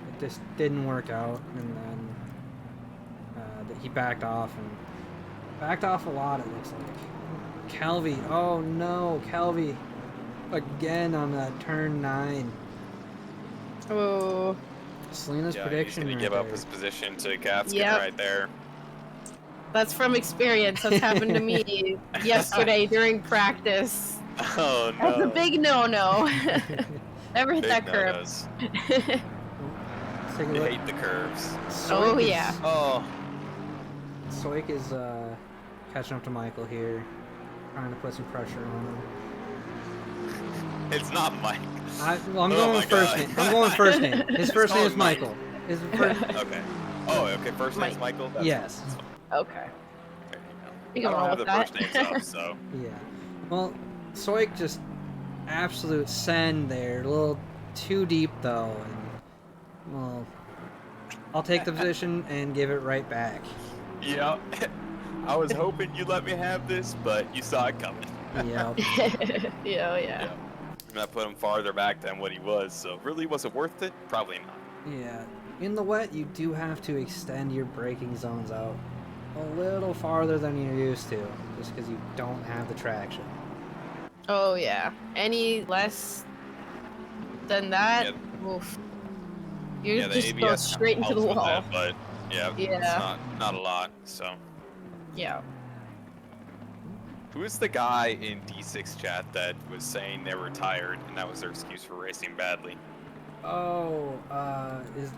it just didn't work out. And then he backed off a lot. It looks like Calvi. Oh no, Calvi again on that turn 9. Oh. Selena's Yeah, prediction. he's gonna right give up there. his position to Gaskin Yep. right there. That's from experience. That's happened to me yesterday during practice. Oh no. That's a big no-no. Never hit Big that curb. no-nos. Let's take a You look. hate the curves. Oh, Soik is- yeah. Oh, Soik is catching up to Michael here, trying to put some pressure on him. it's not Mike. I'm Oh going my with first God. name. I'm going first name. His first call name him is Mike. Michael. His first, Okay. Oh, okay. First name's Mike. Michael? That's yes. Fine. That's fine. Okay. There You you can go. I roll don't with know the that. first names up, so. Yeah. Well, Soik just absolute send there. A little too deep though, and well, I'll take the position and give it right back. Yeah. I was hoping you'd let me have this, but you saw it coming. Yep. Yeah. And I put him farther back than what he was, so really was it worth it? Probably not. Yeah. In the wet, you do have to extend your braking zones out a little farther than you're used to, just because you don't have the traction. Oh yeah. Any less than that, oof. You Yeah, the just go ABS straight into the helps with wall. that, but yeah, Yeah. it's not a lot. So, Yeah. who is the guy in D6 chat that was saying they were tired and that was their excuse for racing badly? Oh,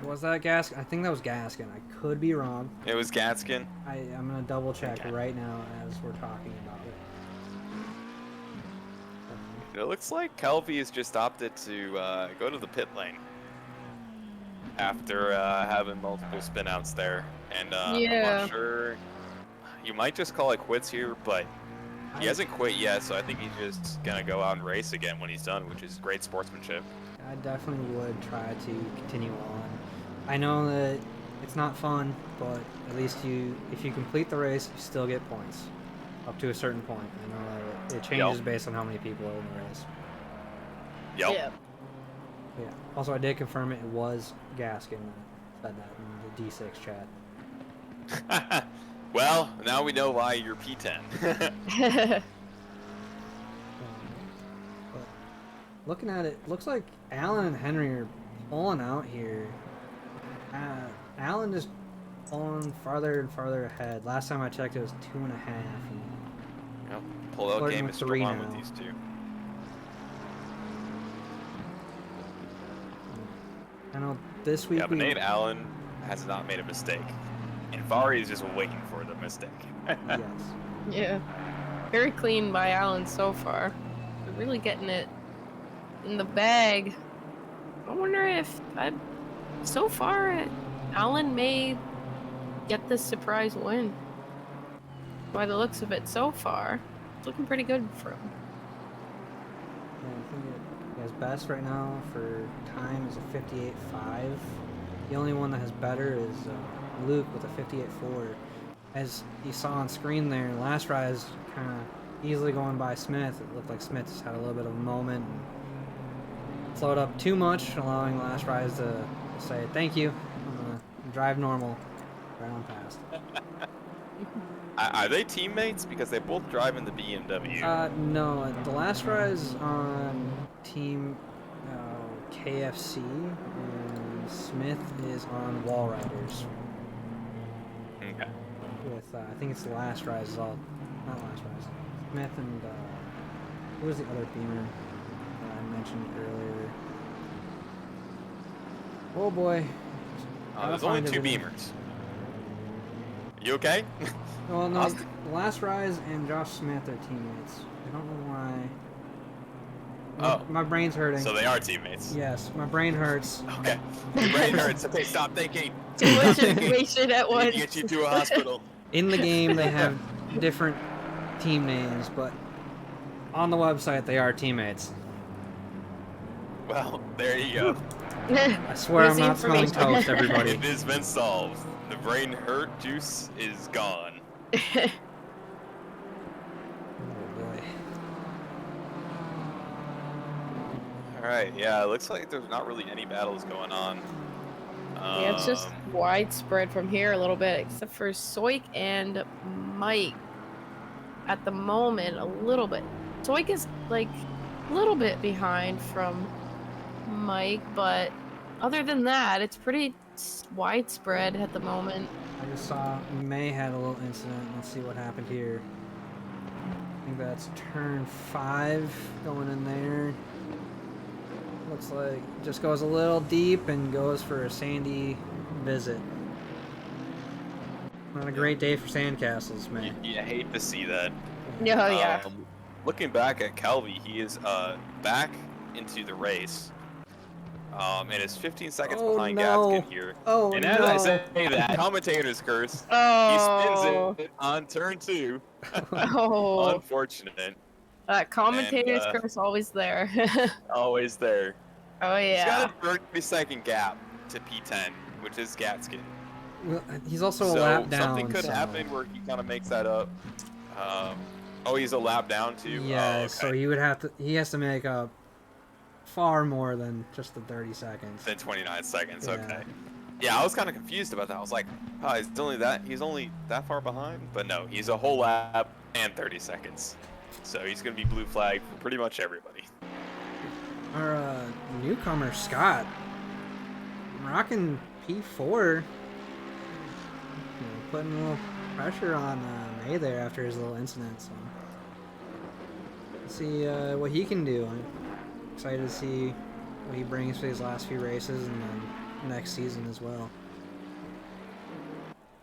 was that Gaskin? I think that was Gaskin. I could be wrong. It was Gatskin. I'm gonna double check Okay. right now as we're talking about it. It looks like Kelvy has just opted to go to the pit lane after having multiple spinouts there, and I'm Yeah. not sure. You might just call it quits here, but he hasn't quit yet, so I think he's just gonna go out and race again when he's done, which is great sportsmanship. I definitely would try to continue on. I know that it's not fun, but at least if you complete the race, you still get points up to a certain point. I know that it changes based on how many people are in the race. Yep. Yeah. Yeah. Also, I did confirm it. It was Gaskin that said that in the D6 chat. Well, now we know why you're P10. But looking at it, looks like Alan and Henry are pulling out here. Alan just pulling farther and farther ahead. Last time I checked, it was 2.5. Yep. Pull out Flirting game with is 3 still on now. with these two. I know this week. Yeah, but Nate Allen has not made a mistake. And Vari is just waiting for the mistake. Yes. Yeah. Very clean by Alan so far. They're really getting it in the bag. I wonder if so far Alan may get this surprise win. By the looks of it so far, it's looking pretty good for him. Yeah, I think his best right now for time is a 58.5. The only one that has better is Luke with a 58.4. As you saw on screen there, last rise kind of easily going by Smith. It looked like Smith just had a little bit of a moment and slowed up too much, allowing last rise to say, thank you, I'm going to drive normal, right on past. Are they teammates? Because they both drive in the BMW. No, the last rise on team KFC, and Smith is on Wall Riders. Okay. With I think it's the last rise is all, not last rise. Smith and who was the other beamer that I mentioned earlier? Oh boy. There's only 2 beamers. You okay? Well, no, Austin? the last rise and Josh Smith are teammates. I don't know why. Oh. My brain's hurting. So they are teammates. Yes, my brain hurts. Okay. Your brain hurts. Okay, stop thinking. Too much information at We need once. to get you to a hospital. In the game, they have different team names, but on the website, they are teammates. Well, there you go. I swear Here's I'm the not smelling information. toast, everybody. It has been solved. The brain hurt juice is gone. Oh boy. Alright, yeah, it looks like there's not really any battles going on. Yeah, it's just widespread from here a little bit, except for Soik and Mike. At the moment, a little bit. Soik is like a little bit behind from Mike, but other than that, it's pretty widespread at the moment. I just saw May had a little incident. Let's see what happened here. I think that's turn 5 going in there. Looks like just goes a little deep and goes for a sandy visit. Not a great day for sandcastles, man. You hate to see that. Oh, yeah. Looking back at Calvi, he is back into the race. And is 15 seconds Oh, behind no. Gaskin here. Oh, And as no. I say that, commentator's curse. Oh. He spins it on turn 2. Oh. Unfortunate. That commentator's And, curse always there. Always there. Oh He's yeah. got a 30-second gap to P10, which is Gaskin. Well, he's also a So lap down. something could so- happen where he kind of makes that up. Oh, he's a lap down too. Yeah, Oh, okay. so he would have to. He has to make up far more than just the 30 seconds. Then 29 seconds. Yeah. Okay. Yeah, I was kind of confused about that. I was like, oh, he's only that far behind. But no, he's a whole lap and 30 seconds. So he's gonna be blue flag for pretty much everybody. Our newcomer Scott, rocking P4, you know, putting a little pressure on May there after his little incident. So let's see what he can do. I'm excited to see what he brings for his last few races and then next season as well.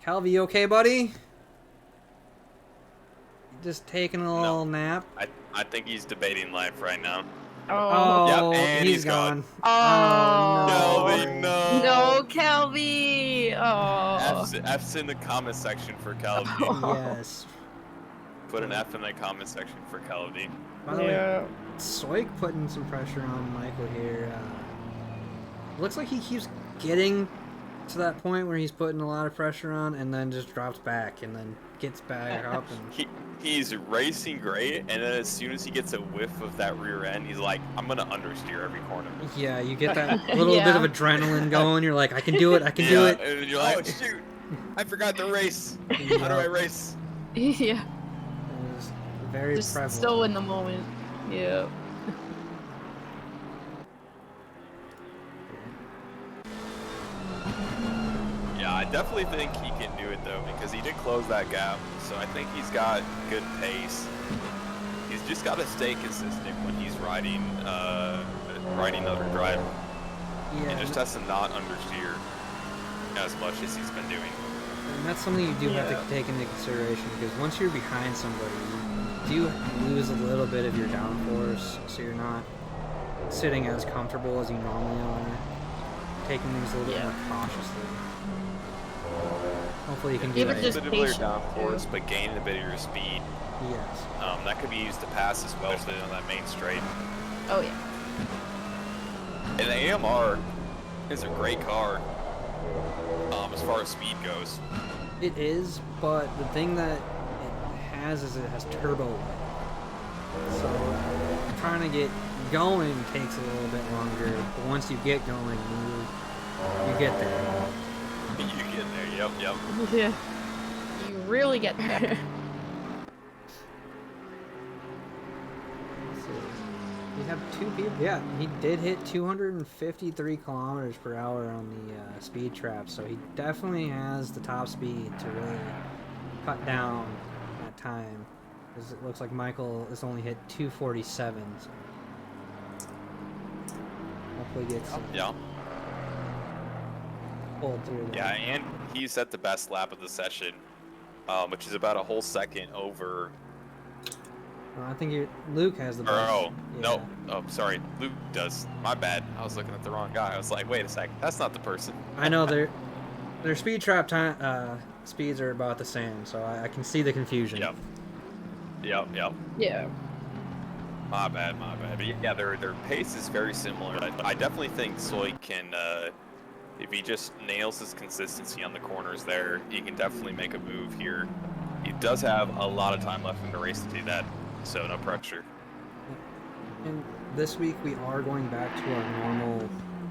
Calvi, you okay, buddy? Just taking a little nap. I think he's debating life right now. Oh. Yep, and he's gone. Oh. Kelby, no. No, Kelby. Oh. F's in the comment section for Kelby. Yes. Put an F in the comment section for Kelby. By the way, Soik putting some pressure on Michael here. Looks like he keeps getting to that point where he's putting a lot of pressure on and then just drops back and then gets back up. And He's racing great, and then as soon as he gets a whiff of that rear end, he's like, I'm going to understeer every corner. yeah, you get that little bit of adrenaline going. You're like, I can do it, I can do it. And you're like, oh, shoot, I forgot to race. How do I race? Yeah. It was very Just prevalent. still in the moment. Yeah. Yeah, I definitely think he can do it, though, because he did close that gap. So I think he's got good pace. He's just got to stay consistent when he's riding other drive. Yeah, He just has to not understeer as much as he's been doing. and that's something you do have to take into consideration because once you're behind somebody, you do lose a little bit of your downforce, so you're not sitting as comfortable as you normally are. Taking things a little bit more cautiously. Hopefully you can do Even that. just A bit of your patience, downforce, too. but gaining a bit of your speed. Yes. That could be used to pass as well, especially on that main straight. Oh yeah. And the AMR is a great car as far as speed goes. It is, but the thing that it has is it has turbo light. So trying to get going takes a little bit longer, but once you get going, you get there. You get there, yep. Yeah. You really get there. So we have two people. Yeah, he did hit 253 kilometers per hour on the speed trap, so he definitely has the top speed to really cut down that time. Because it looks like Michael has only hit 247. So hopefully gets pulled through there. Yeah, and he set the best lap of the session, which is about a whole second over. I think Luke has the best. No. Oh, sorry. Luke does. My bad. I was looking at the wrong guy. I was like, wait a second. That's not the person. I know their speed trap time speeds are about the same, so I can see the confusion. Yep. Yeah. My bad. But yeah, their pace is very similar. I definitely think Soy can, if he just nails his consistency on the corners there, he can definitely make a move here. He does have a lot of time left in the race to do that, so no pressure. And this week we are going back to our normal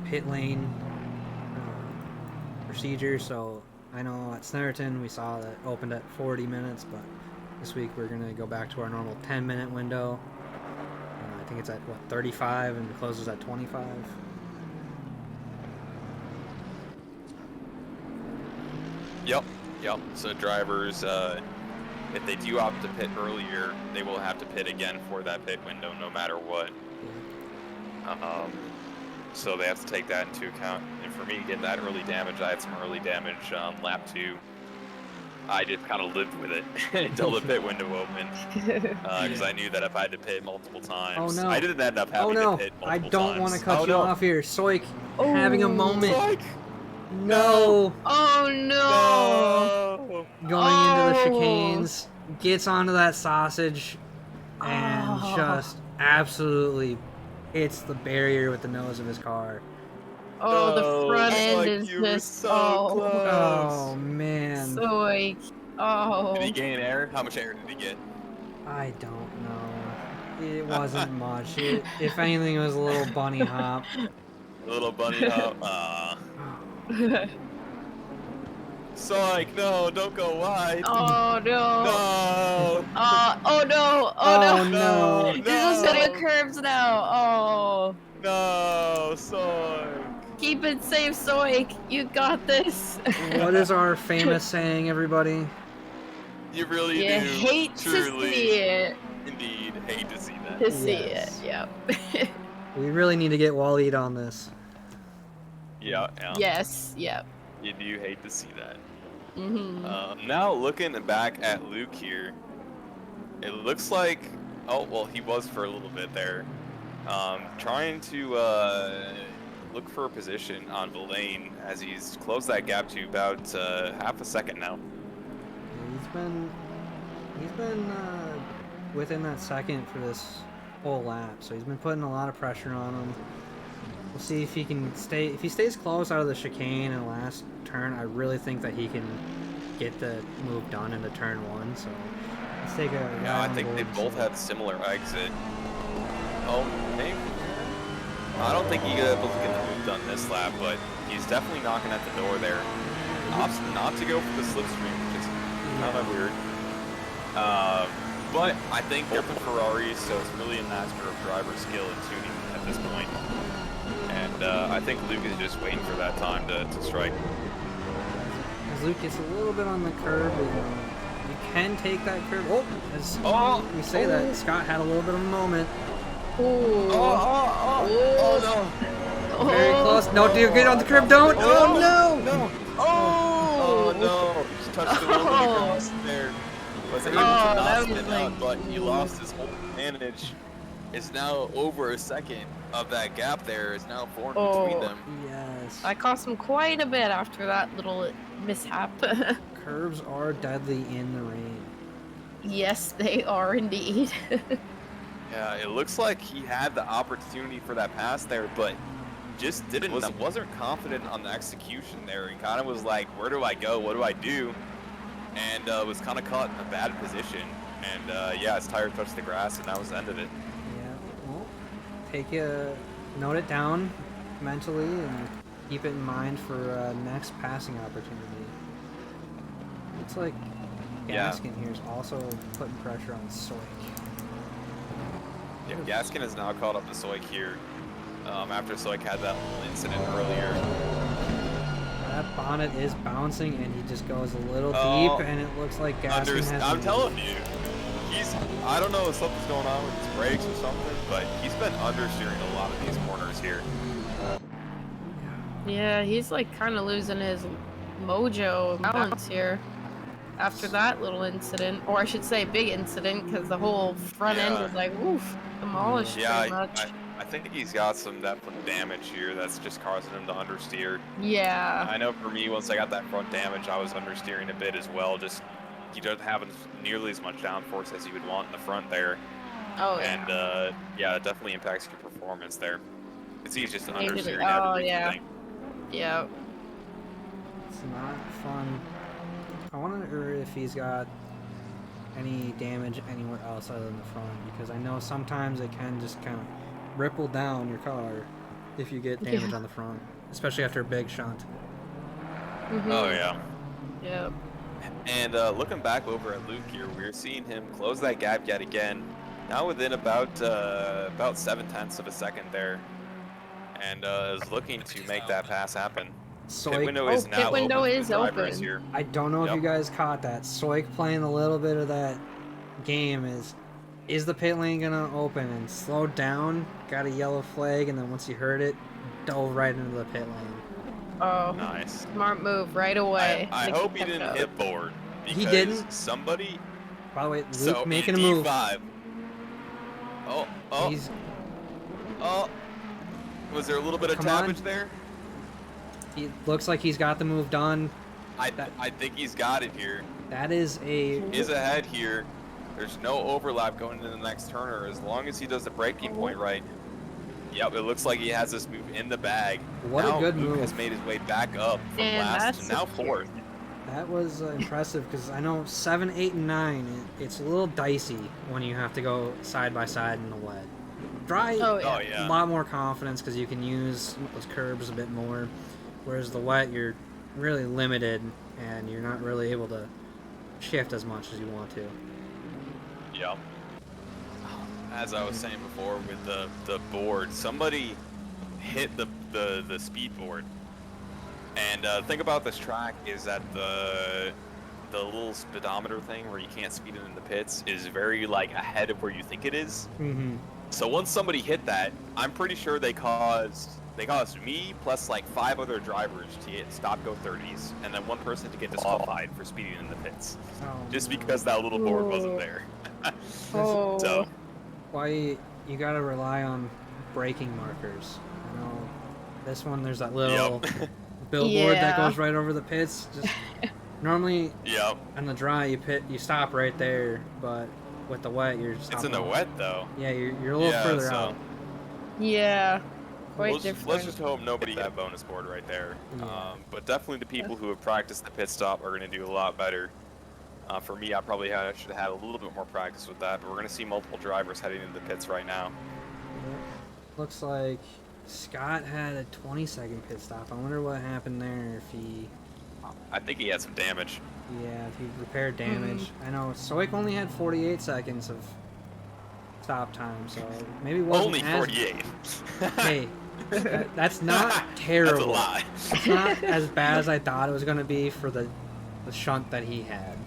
pit lane procedure. So I know at Snetterton we saw that opened at 40 minutes, but this week we're going to go back to our normal 10-minute window. I think it's at, 35 and closes at 25. Yep. So drivers, if they do opt to pit earlier, they will have to pit again for that pit window no matter what. So they have to take that into account. And for me, getting that early damage, I had some early damage on lap 2. I just kind of lived with it until the pit window opened, because I knew that if I had to pit multiple times, Oh no! I didn't end up Oh having no! to pit I multiple don't times. want to cut Oh, you no. off here, Soik. Having a moment. Psych! No. Oh no! No! Going into the Oh. chicanes, gets onto that sausage, and Oh. just absolutely hits the barrier with the nose of his car. Oh, the front end Psych, is you were just so close. Oh man. so like oh. Did he gain air? How much air did he get? I don't know. It wasn't much. If anything, it was a little bunny hop. A little bunny hop. Psych, no, don't go wide. Oh no! No! Oh no! Oh Oh no! no! No! He's just hitting curves now. Oh, No! Psych! keep it safe, Soik. You got this. What is our famous saying, everybody? You really You do. hate truly, to see it. Indeed, hate to see that. To see Yes. it. Yep. We really need to get Waleed on this. Yeah. Yes. Yep. You do hate to see that. Mhm. Now looking back at Luke here, it looks like, oh well, he was for a little bit there, trying to look for a position on the lane as he's closed that gap to about half a second now. He's been within that second for this whole lap, so he's been putting a lot of pressure on him. We'll see if he can stay. If he stays close out of the chicane in the last turn, I really think that he can get the move done into turn 1. So let's take a. Yeah, I think they both have similar exit. Oh, maybe. I don't think he able to get the move done this lap, but he's definitely knocking at the door there. Opts not to go for the slipstream, which is kind of weird. But I think both are Ferraris, so it's really a matter of driver skill and tuning at this point. And I think Luke is just waiting for that time to strike. As Luke gets a little bit on the curb, and you can take that curb. Oh, as we say that, Scott had a little bit of a moment. Oh no! Very close. No, dude, get on the curb. Don't. Oh no! No! Oh no! He just touched the wheel when he crossed there. Was able to not spin out, but he lost his whole advantage. Is now over a second of that gap there is now formed between them. Yes. I cost him quite a bit after that little mishap. Curves are deadly in the rain. Yes, they are indeed. Yeah, it looks like he had the opportunity for that pass there, but just wasn't confident on the execution there. He kind of was like, where do I go? What do I do? And was kind of caught in a bad position. And yeah, his tire touched the grass, and that was the end of it. Well, note it down mentally and keep it in mind for next passing opportunity. Looks like Gaskin here is also putting pressure on Soik. Yeah, Gaskin is now caught up to Soik here after Soik had that little incident earlier. That bonnet is bouncing and he just goes a little deep, and it looks like Gaskin has. I'm telling you, I don't know if something's going on with his brakes or something, but he's been understeering a lot of these corners here. Yeah, he's like kind of losing his mojo balance here after that little incident, or I should say big incident, because the whole front end was like, oof, demolished pretty much. I think he's got some definite damage here that's just causing him to understeer. Yeah. I know for me, once I got that front damage, I was understeering a bit as well. Just you don't have nearly as much downforce as you would want in the front there. Oh, and yeah, it definitely impacts your performance there. It's easy just to Maybe understeer yeah. Yeah. It's not fun. I wonder if he's got any damage anywhere else other than the front, because I know sometimes it can just kind of ripple down your car if you get damage on the front, especially after a big shunt. Oh yeah. Yeah. And looking back over at Luke here, we're seeing him close that gap yet again. Now within about 7/10 of a second there, and is looking to make that pass happen. Soik, pit window is now open for the drivers here. I don't know if you guys caught that. Soik playing a little bit of that game is the pit lane gonna open, and slowed down, got a yellow flag, and then once he heard it, dove right into the pit lane. Oh, nice. Smart move right away. I hope he didn't hit board. He didn't. Somebody. By the way, Luke So making a in move. D5. Oh. He's, Oh. Was there a little bit of Come on. damage there? he looks like he's got the move done. I think he's got it here. That is a. Is ahead here. There's no overlap going into the next turner as long as he does the braking point right. Yep, it looks like he has this move in the bag. What now a good Luke move. has made his way back up from And last that's to now secure. fourth. That was impressive because I know 7, 8, and 9. It's a little dicey when you have to go side by side in the wet. Dry, Oh, yeah. Oh yeah. a lot more confidence because you can use those curbs a bit more. Whereas the wet, you're really limited and you're not really able to shift as much as you want to. Yep. As I was saying before with the board, somebody hit the speed board. And the thing about this track is that the little speedometer thing where you can't speed it in the pits is very like ahead of where you think it is. Mm-hmm. So once somebody hit that, I'm pretty sure they caused me plus like 5 other drivers to get stop go 30s, and then one person to get disqualified for speeding in the pits, just because that little board wasn't there. Oh. So Why you gotta rely on braking markers. I know this one, there's that little billboard that Yeah. goes right over the pits. Just normally yep, on the dry you stop right there, but with the wet you're it's stopping. in the wet though. Yeah, you're a little Yeah, further so- out. Yeah. Quite Let's different. just hope nobody had that bonus board right there. Yeah. But definitely the people who have practiced the pit stop are going to do a lot better. For me, I probably should have had a little bit more practice with that, but we're going to see multiple drivers heading into the pits right now. Looks like Scott had a 20-second pit stop. I wonder what happened there. If he, I think he had some damage. if he repaired damage. I know Soik only had 48 seconds of stop time, so maybe it wasn't Only as 48. Hey, that's not terrible. That's a lie. It's not as bad as I thought it was going to be for the shunt that he had.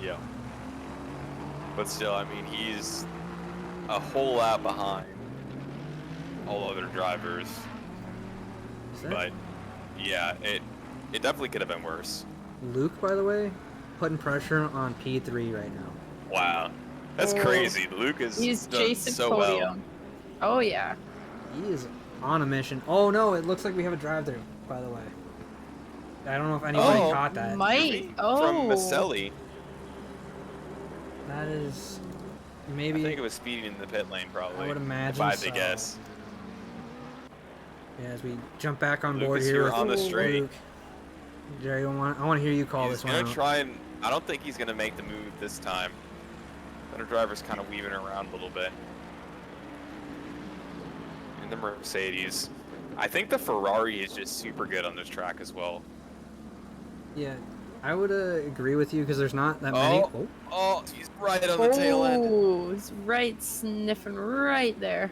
Yeah. But still, I mean, he's a whole lap behind all other drivers. Is that But yeah, it definitely could have been worse. Luke, by the way, putting pressure on P3 right now. Wow. That's Oh. crazy. Luke is He's done chasing so podium. well. Oh, yeah. He is on a mission. Oh no, it looks like we have a drive-through, by the way. I don't know if anybody Oh, caught that. Might. Oh. From Maselli. That is I maybe. think it was speeding in the pit lane, probably. I would imagine if I had so. to guess. Yeah, as we jump back on board Lucas, here you're with on the straight. Luke. Jerry, I want to hear you call He's this one gonna out. try and. I don't think he's gonna make the move this time. Better driver's kind of weaving around a little bit. In the Mercedes. I think the Ferrari is just super good on this track as well. Yeah, I would agree with you because there's not that many. Oh. Oh, he's right on the tail end. Oh, he's right sniffing right there.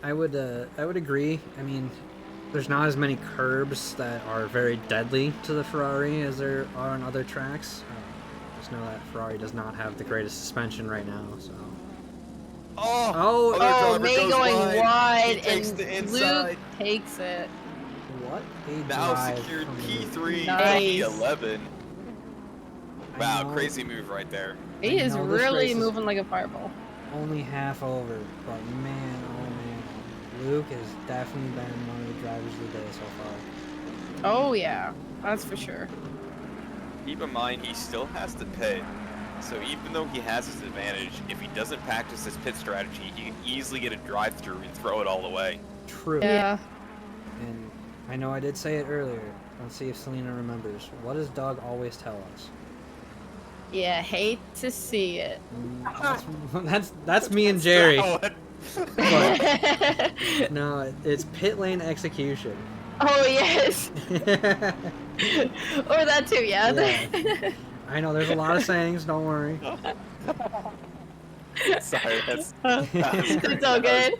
I would agree. I mean, there's not as many curbs that are very deadly to the Ferrari as there are on other tracks. Just know that Ferrari does not have the greatest suspension right now. So. Oh, other Oh, driver May goes going wide, He takes and the inside. Luke takes it. What a Now drive secured from P3, Nice. P11. I Wow, know crazy move right there. He I is know this really race is moving like a fireball. only half over, but man, oh man, Luke has definitely been one of the drivers of the day so far. Oh, yeah. That's for sure. Keep in mind, he still has to pit. So even though he has his advantage, if he doesn't practice his pit strategy, he can easily get a drive-through and throw it all away. True. Yeah. And I know I did say it earlier. Let's see if Selena remembers. What does Doug always tell us? Yeah, hate to see it. That's me and Jerry. Oh, But no, it's pit lane execution. Oh, yes. Or that too, yeah. Yeah. I know there's a lot of sayings. Don't worry. Sorry, that's It's all good.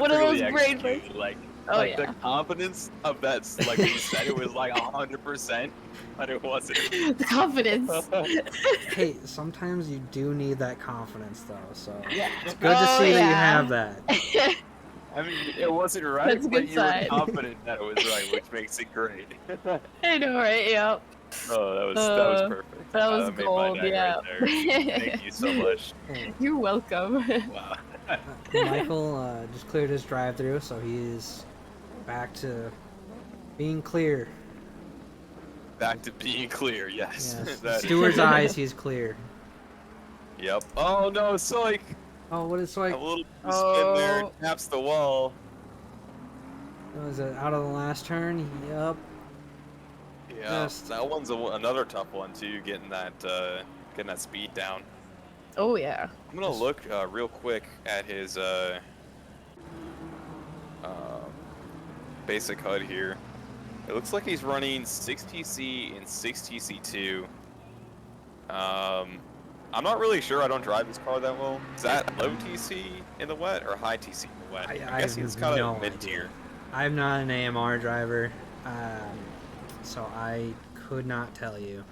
One of those brain bursts. Like, Oh, like yeah. the confidence of that, like when you said it was like 100%, but it wasn't. The confidence. Hey, sometimes you do need that confidence, though. So Yeah. it's good to Oh, see that you yeah. have that. I mean, it wasn't right, That's a but good you sign. were confident that it was right, which makes it great. I know, right? Yep. Oh, that was perfect. That was made my gold, night yeah. right there. Thank you so much. You're welcome. Wow. Michael just cleared his drive-through, so he is back to being clear. Back to being clear, yes. Yes. That- Stewart's eyes, he's clear. Yep. Oh no, Soik! Oh, what is A like? little spin there, Oh. taps the wall. Was it out of the last turn? Yep. Yeah, Just- that one's another tough one too. Getting that speed down. Oh yeah. I'm gonna look real quick at his basic HUD here. It looks like he's running 6TC and 6TC2. I'm not really sure. I don't drive this car that well. Is that low TC in the wet or high TC in the wet? I I'm guessing have it's kind no of mid-tier. I'm not an AMR driver, so I could not tell you.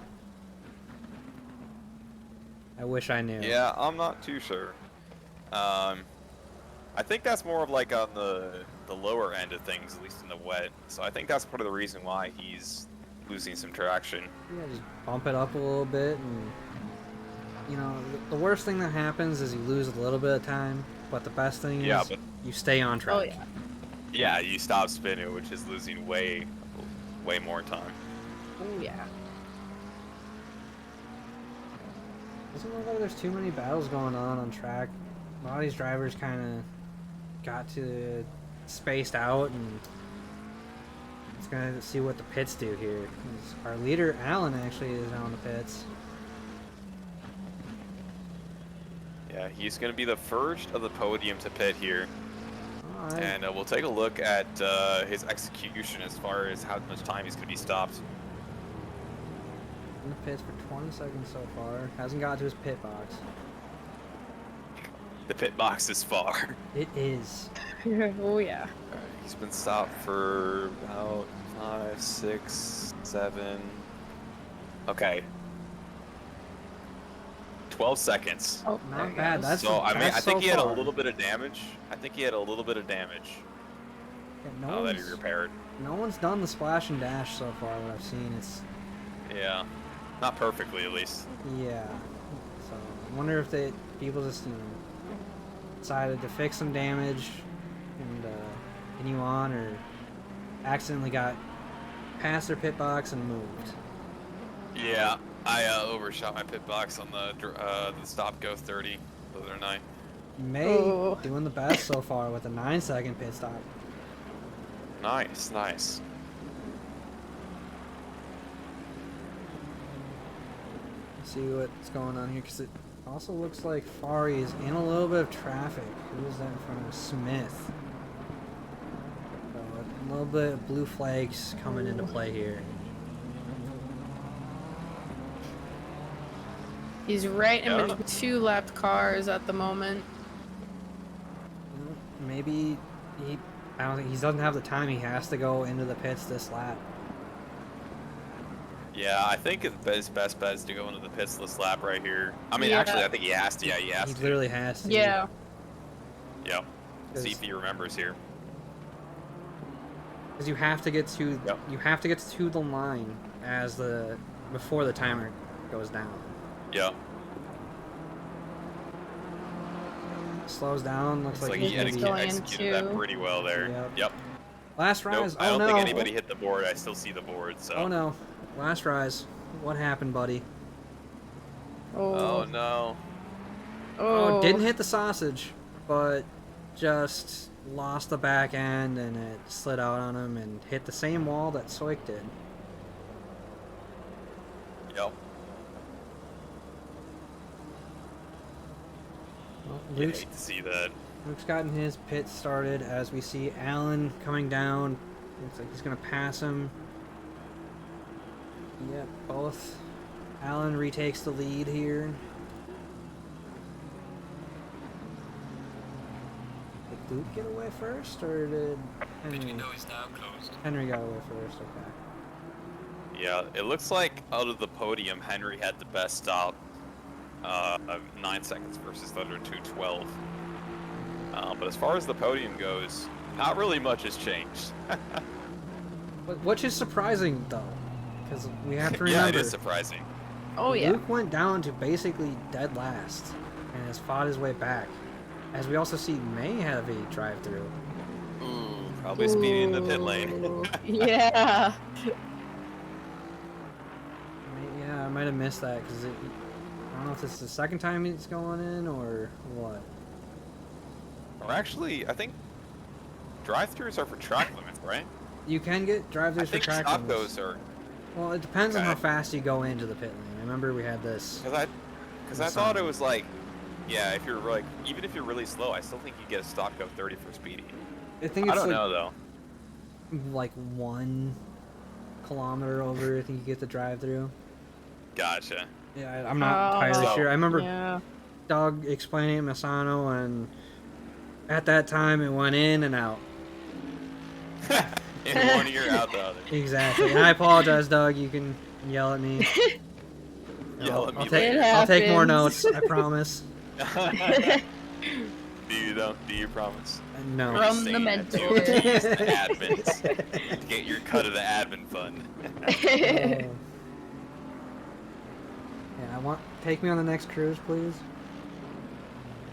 I wish I knew. Yeah, I'm not too sure. I think that's more of like on the lower end of things, at least in the wet. So I think that's part of the reason why he's losing some traction. Yeah, just bump it up a little bit, and you know, the worst thing that happens is you lose a little bit of time, but the best thing is but you stay on track. Oh yeah. yeah, you stop spinning, which is losing way more time. Oh yeah. Doesn't look like there's too many battles going on track. A lot of these drivers kind of got to spaced out, and it's gonna see what the pits do here. 'Cause our leader Alan actually is on the pits. Yeah, he's going to be the first of the podium to pit here. All right. And we'll take a look at his execution as far as how much time he's going to be stopped. In the pits for 20 seconds so far. Hasn't got to his pit box. The pit box is far. It is. Oh yeah. Alright, he's been stopped for about 5, 6, 7. Okay. 12 seconds. Oh, Not there he bad. goes. That's So, I mean, I that's think so he had a far. little bit of damage. Yeah, Yeah, that he repaired. no one's done the splash and dash so far. What I've seen, it's Yeah. Not perfectly, at least. yeah. So I wonder if people just decided to fix some damage and continue on, or accidentally got past their pit box and moved. Yeah, I overshot my pit box on the stop go 30 the other night. May Oh. doing the best so far with a 9-second pit stop. Nice, nice. See what's going on here, because it also looks like Fari is in a little bit of traffic. Who is that in front of Smith? So a little bit of blue flags coming into play here. He's right in Yeah. between two lapped cars at the moment. Maybe I don't think he doesn't have the time. He has to go into the pits this lap. Yeah, I think his best bet is to go into the pits this lap right here. I mean, Yeah. actually, I think he has to. Yeah, he has He to. literally has to. Yeah. Yep. See Because if he remembers here. you have to get to Yep. you have to get to the line before the timer goes down. Yep. Slows down. Looks like he's he maybe going executed that into- pretty well there. Yep. Yep. last Nope, rise. I Oh don't no! think anybody hit the board. I still see the board. So. Oh no! Last rise. What happened, buddy? Oh no. Oh, didn't hit the sausage, but just lost the back end, and it slid out on him and hit the same wall that Soik did. Yep. Well, You hate to see that. Luke's gotten his pit started as we see Allen coming down. Looks like he's gonna pass him. Yep, both. Allen retakes the lead here. Did Luke get away first, or did Henry? He's now closed. Henry got away first, okay. Yeah, it looks like out of the podium, Henry had the best stop. 9 seconds versus the other 2:12. But as far as the podium goes, not really much has changed. Which is surprising, though, Because we have to Yeah, remember, it is surprising. Oh yeah. Luke went down to basically dead last and has fought his way back. As we also see May have a drive-through. Ooh, probably speeding in the pit lane. Ooh, yeah. Yeah, I might have missed that because I don't know if this is the second time he's going in or what. Or actually, I think drive-throughs are for track limits, right? You can get I drive-throughs for think track stop limits. goes are Well, it depends on how Okay. fast you go into the pit lane. I remember we had this. because I thought it was like, yeah, if you're like even if you're really slow, I still think you get a stop go 30 for speeding. I think I it's don't like, know though. like 1 kilometer over. I think you get the drive-through. Gotcha. Yeah, I'm not entirely So- sure. I remember Yeah. Doug explaining it, Masano, and at that time it went in and out. In one ear, out the other. Exactly. And I apologize, Doug. You can yell at me. Yell at me I'll take, It I'll take more happens. notes. I promise. Do you though? Do you promise? No. From Saying the that to mentor. appease the admins to get your cut of the admin fund. Yeah, I want. Take me on the next cruise, please.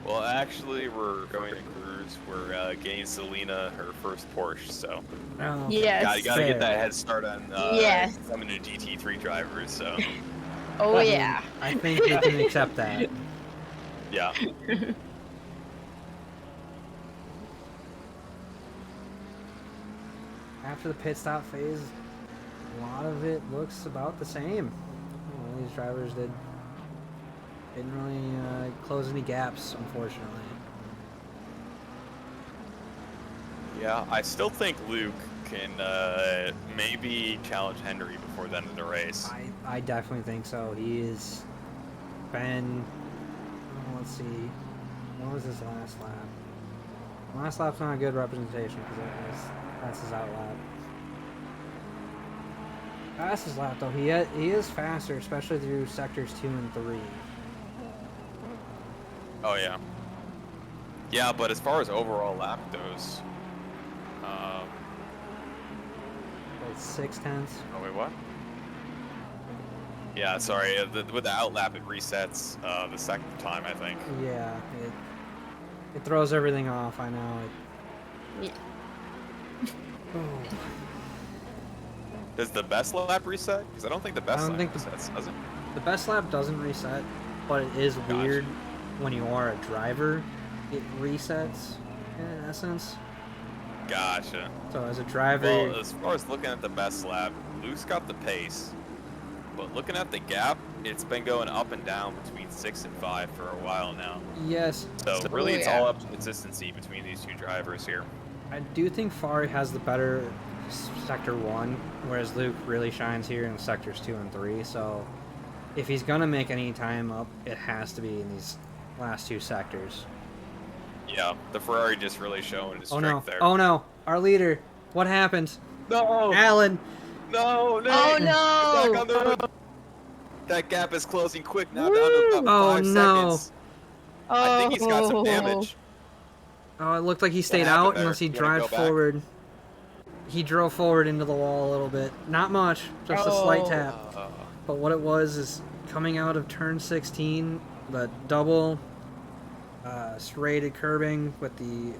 Well, actually, we're going to cruise. We're getting Selena her first Porsche, so Oh, Yes. gotta Fair. get that head start on Yes. becoming a GT3 driver. So Oh I mean, yeah. I think we can accept that. yeah, After the pit stop phase, a lot of it looks about the same. These drivers didn't really close any gaps, unfortunately. yeah. I still think Luke can maybe challenge Henry before the end of the race. I definitely think so. He has been. Let's see. What was his last lap? Last lap's not a good representation because that's his out lap. That's his lap though. He is faster, especially through sectors 2 and 3. Oh yeah, yeah. But as far as overall lap goes, Like 6/10. oh wait, what? Yeah, sorry. With the outlap, it resets the second time, I think. Yeah, it throws everything off. I know. Yeah. Oh. Does the best lap reset? Because I don't think the best don't lap think resets, does it? The best lap doesn't reset, but it is Gotcha. weird when you are a driver. It resets in essence. Gotcha. So as a driver, Well, as far as looking at the best lap, Luke's got the pace. But looking at the gap, it's been going up and down between 6 and 5 for a while now. yes, So really, it's yeah. all up to consistency between these two drivers here. I do think Fari has the better sector 1, whereas Luke really shines here in sectors 2 and 3. So if he's gonna make any time up, it has to be in these last 2 sectors. Yeah, the Ferrari just really showing his Oh strength no! there. Oh no! Our leader! What happened? No! Alan! No! No! Oh Back on no! the road. That gap is closing quick now, down to about Oh, 5 no. seconds. I think he's got some damage. Oh, it looked like he stayed happened out there? unless he You wanna drive go back? forward. He drove forward into the wall a little bit. Not much, just a slight Oh. tap. But what it was is coming out of turn 16, the double serrated curbing with the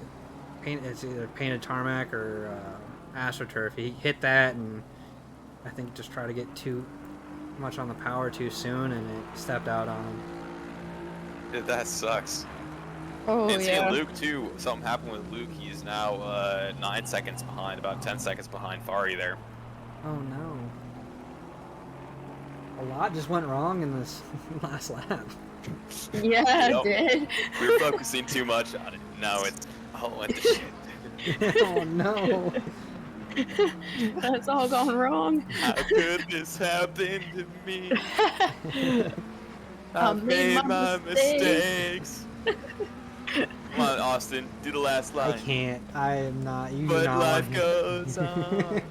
paint. It's either painted tarmac or AstroTurf. He hit that, and I think just tried to get too much on the power too soon, and it stepped out on him. Dude, that sucks. Oh And seeing yeah. Luke too, something happened with Luke. He's now 9 seconds behind, about 10 seconds behind Fari there. Oh no. A lot just went wrong in this last lap. Yeah, Yep. it did. We were focusing too much on it. Now it's all went to shit. Oh no. That's all gone wrong. How could this happen to me? I I've made made my my mistakes. Come on, Austin, do the last I line. can't. I am not. You do But not life want goes on.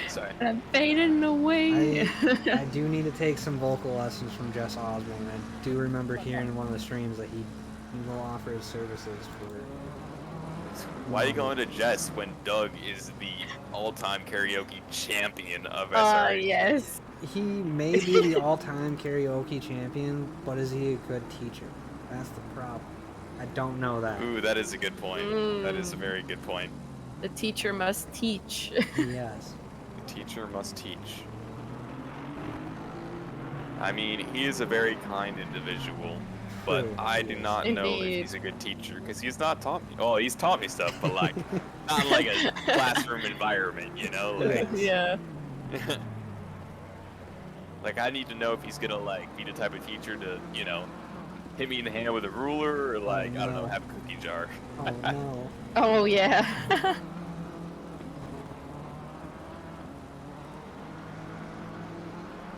Sorry. I'm fading away. I do need to take some vocal lessons from Jess Osborne. I do remember hearing in one of the streams that he will offer his services for Why are you going to Jess when Doug is the all-time karaoke champion of Oh, SRA? yes. He may be the all-time karaoke champion, but is he a good teacher? That's the problem. I don't know that. Ooh, that is a good point. That is a very good point. The teacher must teach. Yes. The teacher must teach. I mean, he is a very kind individual, but True, I he do is. not know if Indeed. he's a good teacher because he's not taught me. Oh, he's taught me stuff, but like not like a classroom environment, you know? Like, Yeah. like I need to know if he's gonna like be the type of teacher to, you know, hit me in the hand with a ruler or like I don't know, no. have a cookie jar. Oh no. Oh, yeah.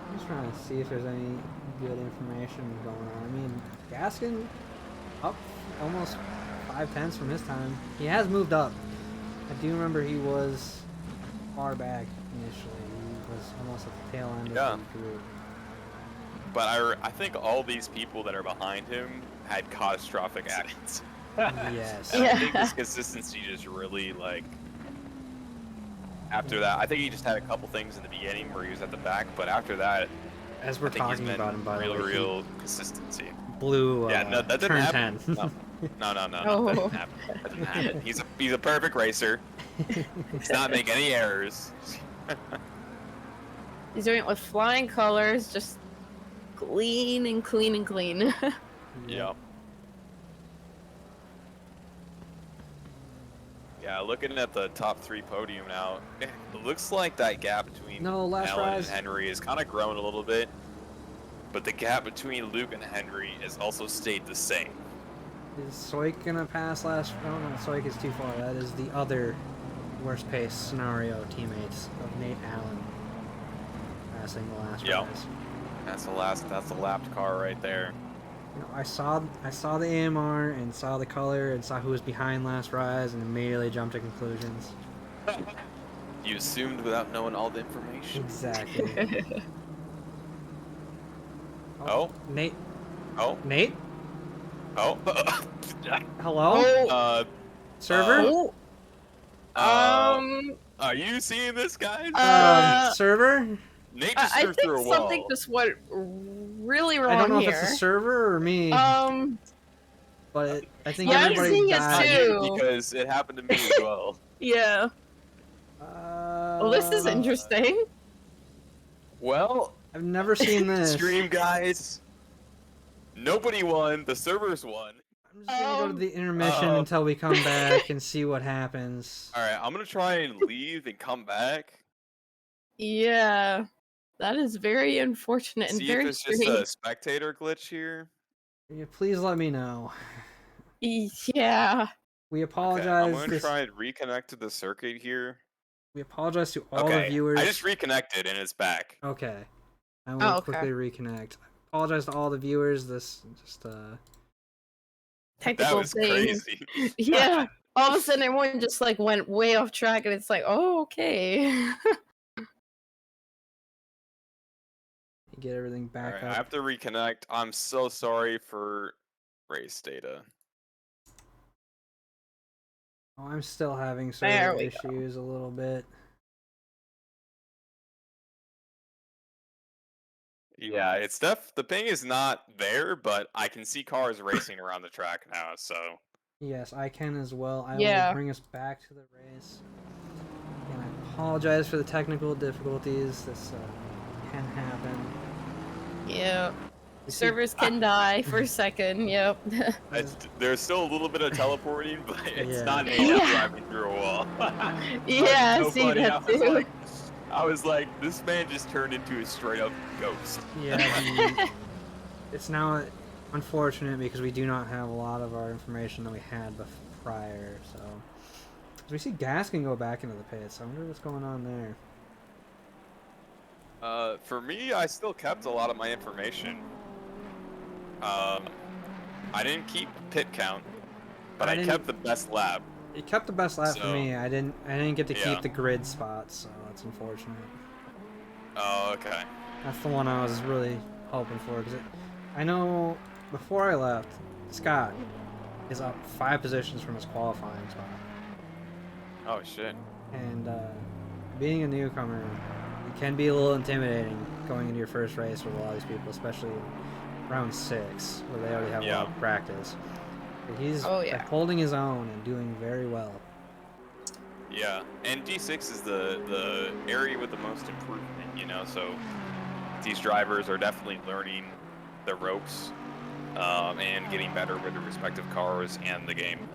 I'm just trying to see if there's any good information going on. I mean, Gaskin up almost 5/10 from his time. He has moved up. I do remember he was far back initially. He was almost at the tail end of the group. But I think all these people that are behind him had catastrophic accidents. Yes. And I think Yeah. this consistency just really like. After that, I think he just had a couple things in the beginning where he was at the back, but after that, As we're I think he's talking been about him, by the way, he real consistency. blew Yeah, no, that didn't turn happen. 10. No, that Oh. didn't happen. That didn't happen. He's a perfect racer. He's not making any errors. He's doing it with flying colors, just clean and clean and clean. Yeah. Yeah, looking at the top 3 podium now, it looks like that gap between Last Allen rise. and Henry has kind of grown a little bit, but the gap between Luke and Henry has also stayed the same. Is Soik gonna pass last? Oh no, Soik is too far. That is the other worst pace scenario teammates of Nate Allen passing the last Yeah. rise. That's the lapped car right there. You know, I saw the AMR and saw the color and saw who was behind last rise and immediately jumped to conclusions. You assumed without knowing all the information. Exactly. Oh. Nate. Oh. Nate. Oh. Hello. Oh. Server. Oh. Are you seeing this, guys? Server. Nate just I threw through a think wall. something just went really wrong I don't know here. if it's the server or me, but I think yeah, I'm everybody seeing it Not died. you, too. because it happened to me as well. Yeah. Well, this is interesting. Well, I've never seen this. stream guys. Nobody won. The servers won. I'm just gonna go to the intermission until we come back and see what happens. All right, I'm gonna try and leave and come back. Yeah. That is very unfortunate and See very if it's just strange. a spectator glitch here. Yeah, please let me know. Yeah. We Okay, apologize. I'm gonna try and reconnect to the circuit here. We apologize to all Okay, the viewers. I just reconnected and it's back. Okay. I will okay. quickly reconnect. Apologize to all the viewers. This just That Technical was things. crazy. Yeah. All of a sudden, everyone just like went way off track, and it's like, oh, okay. get everything All back right, I up. have to reconnect. I'm so sorry for race data. Oh, I'm still having There server we go. issues a little bit. Yeah, it's the ping is not there, but I can see cars racing around the track now, so. Yes, I can as well. I Yeah. will bring us back to the race. And I apologize for the technical difficulties. This can happen. Yeah. You see- Servers can die for a second. Yep. There's still a little bit of teleporting, but it's Yeah. not Nate Yeah. driving through a wall. Yeah, So see funny. that too. I was like, this man just turned into a straight up ghost. Yeah, it's now unfortunate because we do not have a lot of our information that we had prior. So we see Gaskin go back into the pits. I wonder what's going on there. For me, I still kept a lot of my information. I didn't keep pit count, but I kept the best lap. You kept the best lap for So- me. I didn't get to Yeah. keep the grid spots, so that's unfortunate. Oh, okay. That's the one I was really hoping for because I know before I left, Scott is up 5 positions from his qualifying spot. Oh shit. And being a newcomer, it can be a little intimidating going into your first race with a lot of these people, especially in round 6, where they already have a lot of practice. But he's holding his own and doing very well. Yeah, and G6 is the area with the most improvement, you know, so these drivers are definitely learning the ropes and getting better with their respective cars and the game.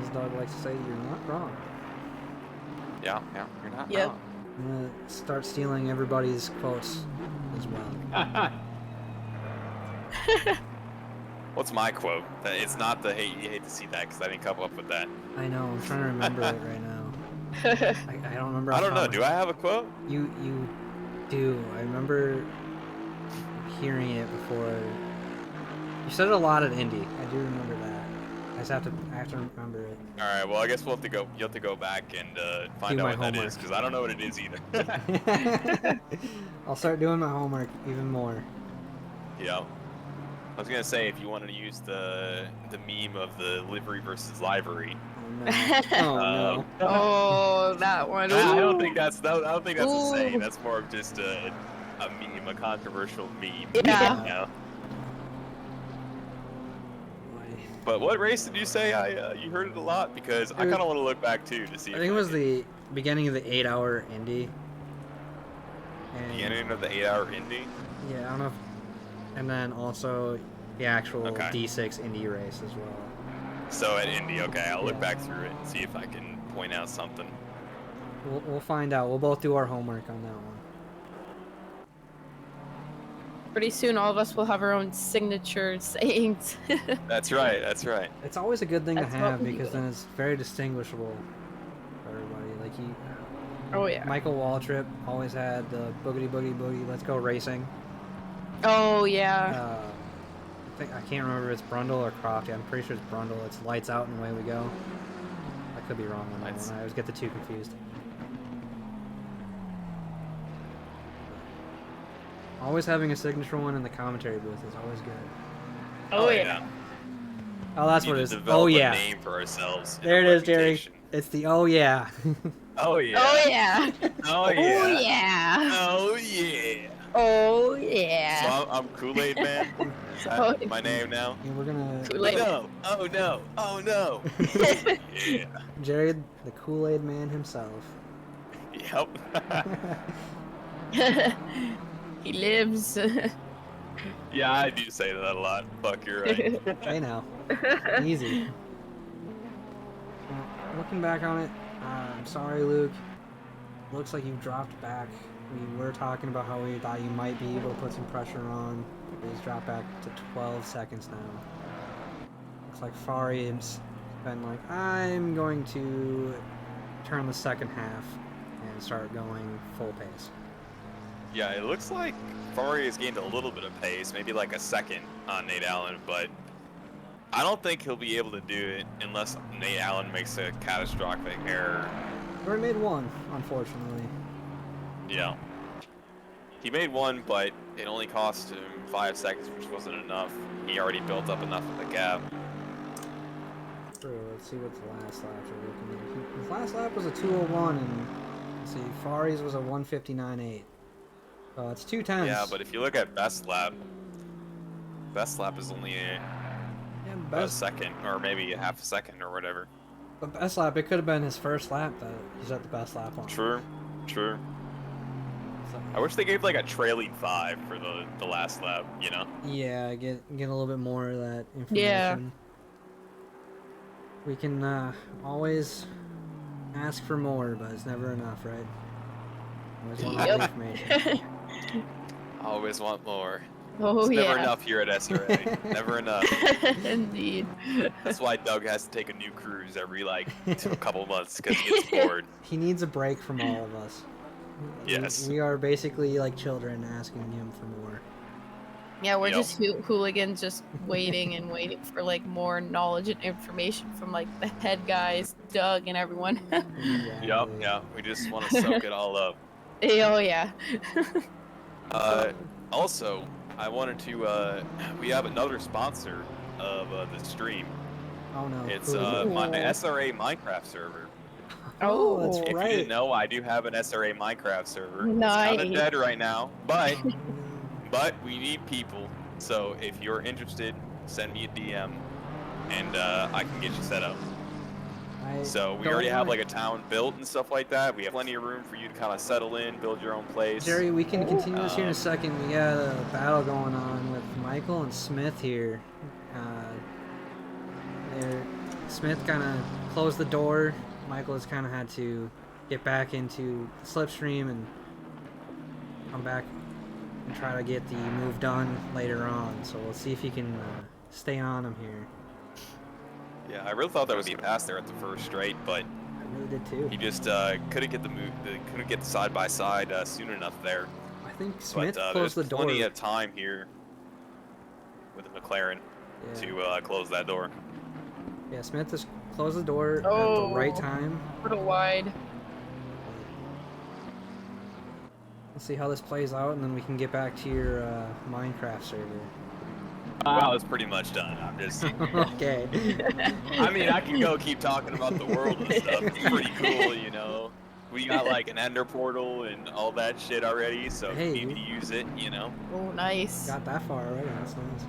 As Doug likes to say, you're not wrong. Yeah, you're not Yep. wrong. I'm gonna start stealing everybody's quotes as well. What's my quote? It's not the you hate to see that because I didn't come up with that. I know, I'm trying to remember it right now. I don't remember. I don't know. Do I have a quote? You do. I remember hearing it before. You said it a lot at Indy. I do remember that. I just have to remember it. All right. Well, I guess we'll have to go. You have to go back and find out what that is because I don't know what it is either. I'll start doing my homework even more. Yeah. I was gonna say if you wanted to use the meme of the livery versus livery. Oh no! Oh no! Oh, that one. I don't think that's a saying. That's more of just a meme, a controversial meme. Yeah. You know? But what race did you say? You heard it a lot because I kind of want to look back too to see. I think it was the beginning of the 8-hour Indy. And beginning of the 8-hour Indy. Yeah, I don't know. And then also the actual D6 Indy race as well. So at Indy, okay, I'll look back through it and see if I can point out something. We'll find out. We'll both do our homework on that one. Pretty soon, all of us will have our own signature sayings. That's right. That's right. It's always a good thing to That's have what we because do. then it's very distinguishable for everybody. Like Oh yeah. Michael Waltrip always had the boogity boogie boogie. Let's go racing. Oh yeah. I can't remember if it's Brundle or Crofty. I'm pretty sure it's Brundle. It's lights out and away we go. I could be wrong on that one. I always get the two confused. Always having a signature one in the commentary booth is always good. Oh yeah. Oh, that's what it is. Oh yeah. Name for ourselves. There it is, Jerry. It's the oh yeah. Oh yeah. Oh yeah. Oh yeah. Oh yeah. Oh yeah. Oh yeah. So I'm Kool-Aid Man. Is that my name now? Yeah, we're gonna. Kool-Aid. No. Oh no. Oh no. Yeah. Jared, the Kool-Aid Man himself. Yep. He lives. Yeah, I do say that a lot. Fuck, you're right. Hey now. Easy. Looking back on it, I'm sorry, Luke. Looks like you've dropped back. We were talking about how we thought you might be able to put some pressure on. He's dropped back to 12 seconds now. Looks like Fari's been like, I'm going to turn the second half and start going full pace. Yeah, it looks like Fari has gained a little bit of pace, maybe like a second on Nate Allen, but I don't think he'll be able to do it unless Nate Allen makes a catastrophic error. He already made one, unfortunately. Yeah. He made one, but it only cost him 5 seconds, which wasn't enough. He already built up enough of the gap. True, let's see what the last laps are looking like. His last lap was a 2:01, and let's see, Fari's was a 1:59.8. So it's 2 tenths. Yeah, but if you look at best lap is only a second, or maybe a half a second, or whatever. But best lap, it could have been his first lap that he's at the best lap on. True. So, I wish they gave like a trailing 5 for the last lap, you know? yeah, get a little bit more of that information. Yeah. We can always ask for more, but it's never enough, right? Always want more information. Always want more. Oh It's yeah. never enough here at SRA. Never enough. Indeed. That's why Doug has to take a new cruise every like a couple months because he gets bored. He needs a break from all of us. Yes. We are basically like children asking him for more. Yeah, we're Yep. just hooligans, just waiting and waiting for like more knowledge and information from like the head guys, Doug, and everyone. Exactly. Yep, yeah. We just want to soak it all up. Oh yeah. Also, I wanted to. We have another sponsor of the stream. Oh no. It's Who is it? my SRA Minecraft server. Oh, that's Oh. If right. you didn't know, I do have an SRA Minecraft server. Nice. It's kind of dead right now, but Oh, no. but we need people. So if you're interested, send me a DM, and I can get you set up. So we don't already have wanna- like a town built and stuff like that. We have plenty of room for you to kind of settle in, build your own place. Jerry, we can continue this here in a Um, second. We got a battle going on with Michael and Smith here. Smith kind of closed the door. Michael has kind of had to get back into the slipstream and come back and try to get the move done later on. So we'll see if he can stay on him here. Yeah, I really thought that would be a pass there at the first straight, but I really did too. he just couldn't get the move, couldn't get the side by side soon enough there. I think Smith But closed the there's door. plenty of time here with the McLaren Yeah. to close that door. Yeah, Smith just closed the door at Oh. the right time. A little wide. Let's see how this plays out, and then we can get back to your Minecraft server. Wow, it's pretty much done. I'm just, Okay. I mean, I can go keep talking about the world and stuff. It's pretty cool, you know. We got like an ender portal and all that shit already, so Hey. we need to use it, you know. Oh, nice. Got that far already. That's nice.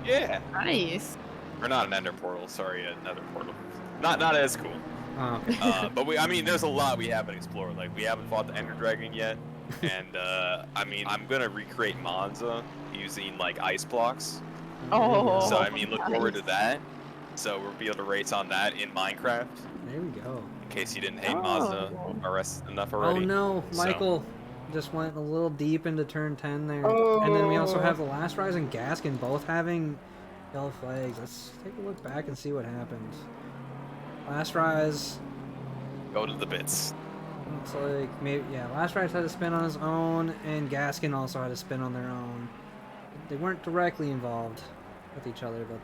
Yeah. Nice. Or not an ender portal, sorry, another portal. Not as cool. Oh, okay. But I mean, there's a lot we haven't explored. Like, we haven't fought the Ender Dragon yet, and I mean, I'm gonna recreate Monza using like ice blocks. Oh. So I mean, look forward to nice. that. So we'll be able to race on that in Minecraft. There we go. In case you didn't hate Oh. Mazda enough Oh already. no, So- Michael just went a little deep into turn 10 there. And then we also Oh. have the Last Rise and Gaskin both having yellow flags. Let's take a look back and see what happens. Last Rise, Go to the bits. looks like maybe, yeah, Last Rise had a spin on his own, and Gaskin also had a spin on their own. They weren't directly involved with each other, but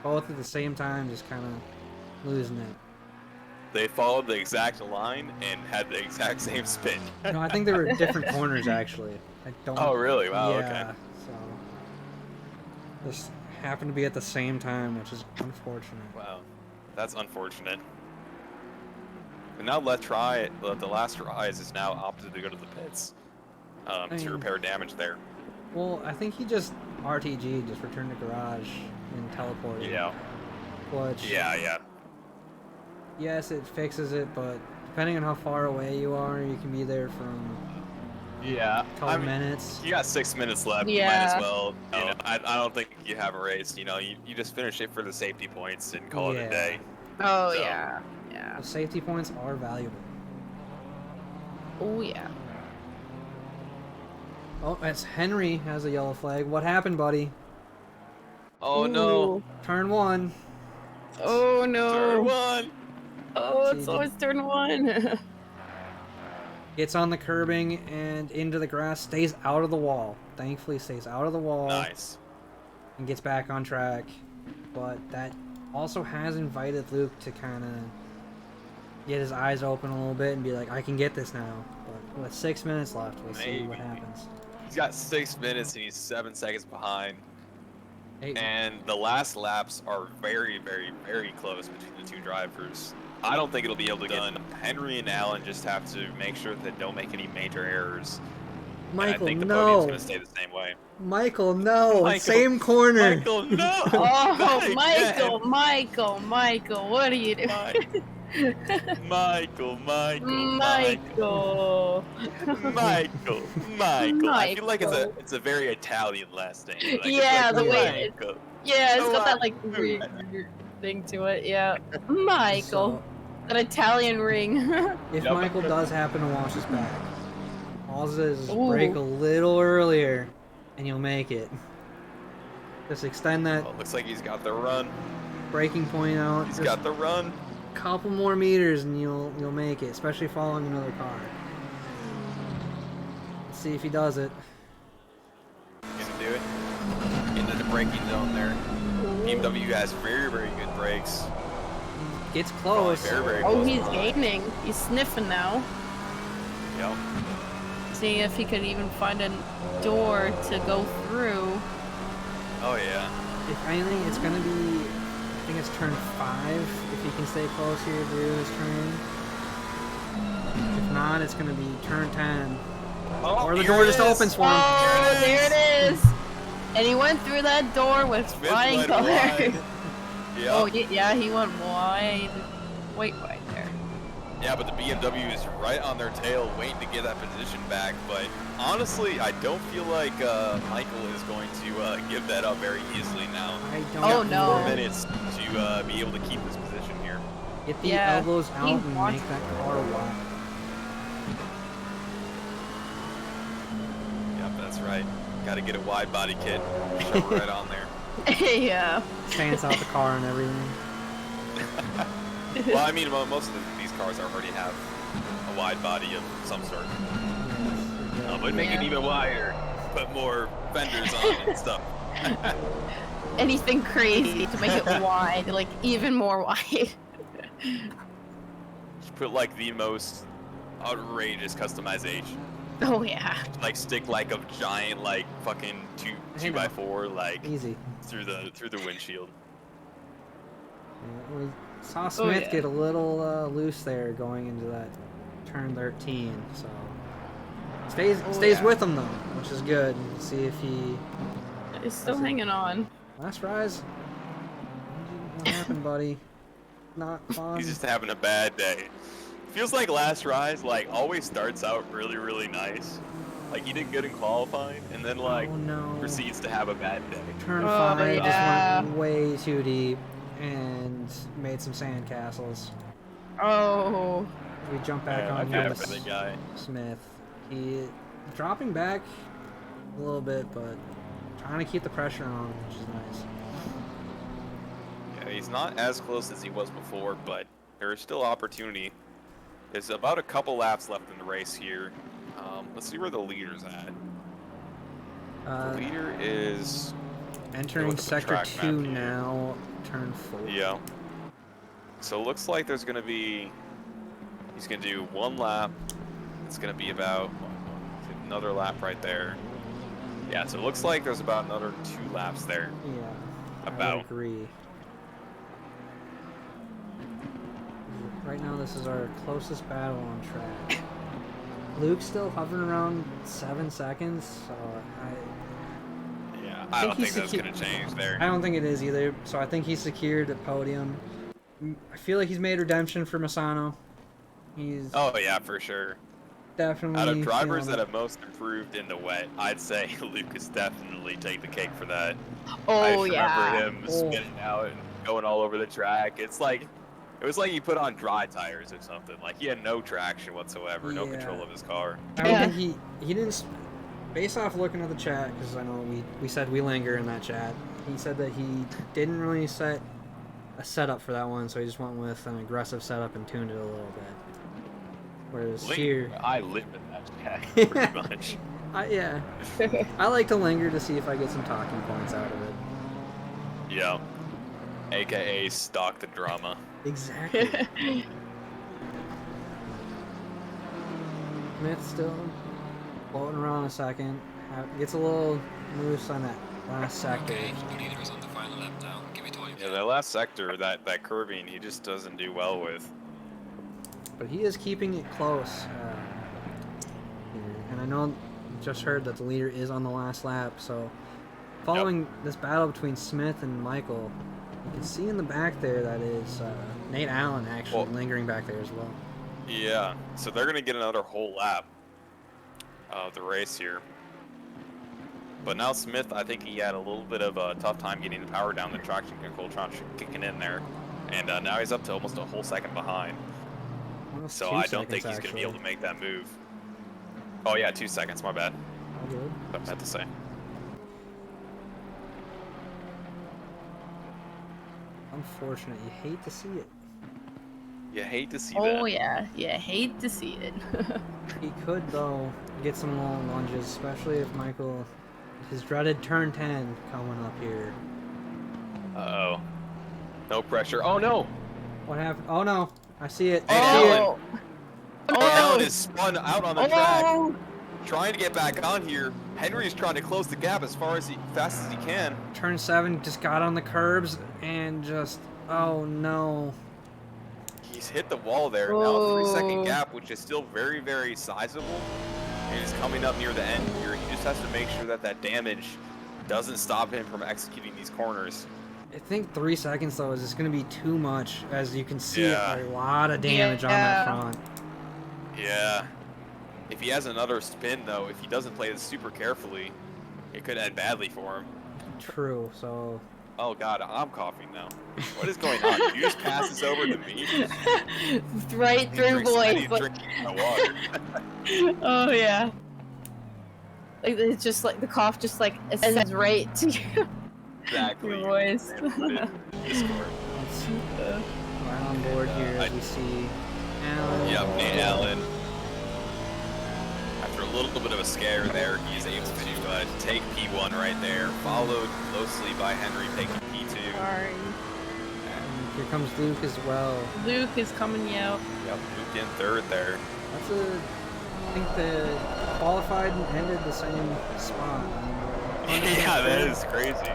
both at the same time just kind of losing it. They followed the exact line and had the exact same spin. No, I think they were different corners actually. I don't. Oh, really? Wow, Yeah, okay. so this happened to be at the same time, which is unfortunate. Wow, that's unfortunate. And now let's try it. The last rise is now opted to go to the pits I to mean- repair damage there. Well, I think he just RTG, just returned to garage and teleported. Yeah. Which, Yeah. yes, it fixes it, but depending on how far away you are, you can be there from Yeah. a couple minutes. You got 6 minutes left. You might Yeah. as well. You know, I don't think you have a race. You know, you just finish it for the safety points and call it Yeah. a day. Oh, So- yeah. Yeah. The safety points are valuable. Oh, yeah. Oh, it's Henry has a yellow flag. What happened, buddy? Oh no! Ooh. Turn 1. Oh, no. Turn one. Oh, it's See, always turn 1. Gets on the curbing and into the grass, stays out of the wall. Thankfully, stays out of the wall Nice. and gets back on track. But that also has invited Luke to kind of get his eyes open a little bit and be like, I can get this now. But with 6 minutes left, we'll see what Maybe. happens. He's got 6 minutes and he's 7 seconds behind. Hey, And the last laps are very, very, very close between the two drivers. I don't think it'll be able to get done. Henry and Allen just have to make sure that they don't make any major errors. And I Michael, think the podium's no. going to stay the same way. Michael, no. Michael, Same corner. Michael, no! Oh, Not again. Michael, what are you doing? Michael. Michael. Michael. I feel like Michael. it's a very Italian last name. Like, Yeah, it's the like way it- Michael. Yeah, it's Oh, got that I- like weird thing to it. Yeah, Michael, that Italian ring. If Yep. Michael does happen to wash his back, all it is Ooh. brake a little earlier and you'll make it. Just extend that Well, looks like he's got the run. braking point out. He's just got the run. a couple more meters and you'll make it, especially following another car. Let's see if he does it. He's gonna do it. Into the braking zone there. BMW has very, very good brakes. Gets Probably close. very, very Oh, close he's behind. gaining. He's sniffing now. Yep. Seeing if he could even find a door to go through. Oh yeah. If anything, it's gonna be think it's turn 5 if he can stay close here to his turn. If not, it's going to be turn 10. Oh, Or the door just opens for him. Oh, there it is. And he went through that door with Smith flying went colors. wide. Yep. Oh, yeah, he went wide. Wait right there. Yeah, but the BMW is right on their tail, waiting to get that position back. But honestly, I don't feel like Michael is going to give that up very easily now. I don't Oh, Got no. 4 minutes to be able to keep this position here. Get the Yeah, elbows he out and wants make that car wide. Yep, that's right. Got to get a wide body kit. Shove it right on there. Yeah. Stance out the car and everything. Well, I mean, most of these cars already have a wide body of some sort. But make it Yeah. even wider. Put more fenders on it and stuff. Anything crazy to make it wide, like even more wide. Just put like the most outrageous customization. Oh yeah. Like stick like a giant like fucking I two know. by four like Easy. through the windshield. Yeah, we saw Smith yeah. get a little loose there going into that turn 13, so stays yeah. with him though, which is good. See if he It's still hanging on. last rise. What happened, buddy? Not fun. He's just having a bad day. Feels like last rise like always starts out really nice. Like he did good in qualifying and then like Oh no. proceeds to have a bad day. Turn Oh, 5 yeah. just went way too deep and made some sand castles. Oh. We jump back Yeah, I on feel him bad for the guy. Smith. He dropping back a little bit, but trying to keep the pressure on, which is nice. Yeah, he's not as close as he was before, but there is still opportunity. There's about a couple laps left in the race here. Let's see where the leader's at. The leader is Entering look at the sector track 2 map here. now, turn 4. yeah. So it looks like there's gonna be. He's gonna do 1 lap. It's gonna be about another lap right there. Yeah, so it looks like there's about another 2 laps there. Yeah, I About. would agree. Right now, this is our closest battle on track. Luke's still hovering around 7 seconds, so Yeah, I I think don't he's think that's secu- gonna change there. I don't think it is either. So I think he's secured at podium. I feel like he's made redemption for Masano. He's Oh yeah, for sure. definitely Out of drivers feeling that have most improved in the wet, I'd say Lucas definitely take the cake for that. I Oh just yeah. remember him spinning out and going all over the track. It was like he put on dry tires or something. Like he had no traction whatsoever, no Yeah. control of his car. I don't Yeah. think he didn't. Based off looking at the chat, because I know we said we linger in that chat. He said that he didn't really set a setup for that one, so he just went with an aggressive setup and tuned it a little bit. Whereas here, I live in that track pretty much. yeah, I like to linger to see if I get some talking points out of it. Yeah. AKA stalk the drama. Exactly. Smith still floating around a second. Gets a little loose on that last sector. Okay, the leader is on the final lap now. Give it to him. Yeah, that last sector, that curving, he just doesn't do well with. But he is keeping it close. And I know just heard that the leader is on the last lap. So following this battle between Smith and Michael, you can see in the back there that is Nate Allen actually lingering back there as well. Yeah, so they're going to get another whole lap of the race here. But now Smith, I think he had a little bit of a tough time getting the power down, the traction control kicking in there. And now he's up to almost a whole second behind. Almost So 2 I don't think seconds, he's going to be able to actually. make that move. Oh yeah, 2 seconds, my bad. All good. What I meant to say. Unfortunate. You hate to see it. You hate to see Oh that. yeah. Yeah, hate to see it. He could, though, get some long lunges, especially if Michael, his dreaded turn 10 coming up here. Uh-oh. No pressure. Oh no! What happened? Oh no, I see it. Hey, I see it. Oh. Allen is spun out on the track, Oh. trying to get back on here. Henry's trying to close the gap as fast as he can. Turn 7 just got on the curbs and just Oh no. He's hit the wall there. Now a 3-second gap, which is still very, very sizable. And he's coming up near the end here. He just has to make sure that that damage doesn't stop him from executing these corners. I think 3 seconds though is just gonna be too much, as you can see Yeah. a lot of damage on that front. Yeah. If he has another spin though, if he doesn't play this super carefully, it could end badly for him. True, so... Oh god, I'm coughing now. What is going on? Did you just pass this over to me? Right through voice. Drinking my water. Oh yeah. Like it's just like the cough just like ascends right to you. Exactly. Your voice. Discord. Right on board here as we see Allen. Yep, Nate Allen. After a little bit of a scare there, he is able to take P1 right there, followed closely by Henry taking P2. Sorry. And here comes Luke as well. Luke is coming out. Yep, Luke in third there. That's a... I think the qualified and ended the same spot. Yeah, that is crazy.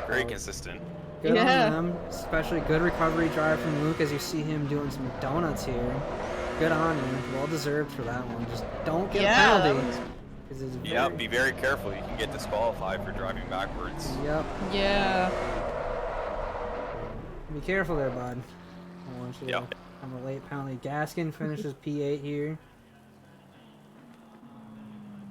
Very consistent. Good Yeah. on them, especially good recovery drive from Luke as you see him doing some donuts here. Good on him, well deserved for that one. Just don't get a penalty. Yep, be very careful. You can get disqualified for driving backwards. Yep. Yeah. Be careful there, bud. I want you to have a late penalty. Gaskin finishes P8 here.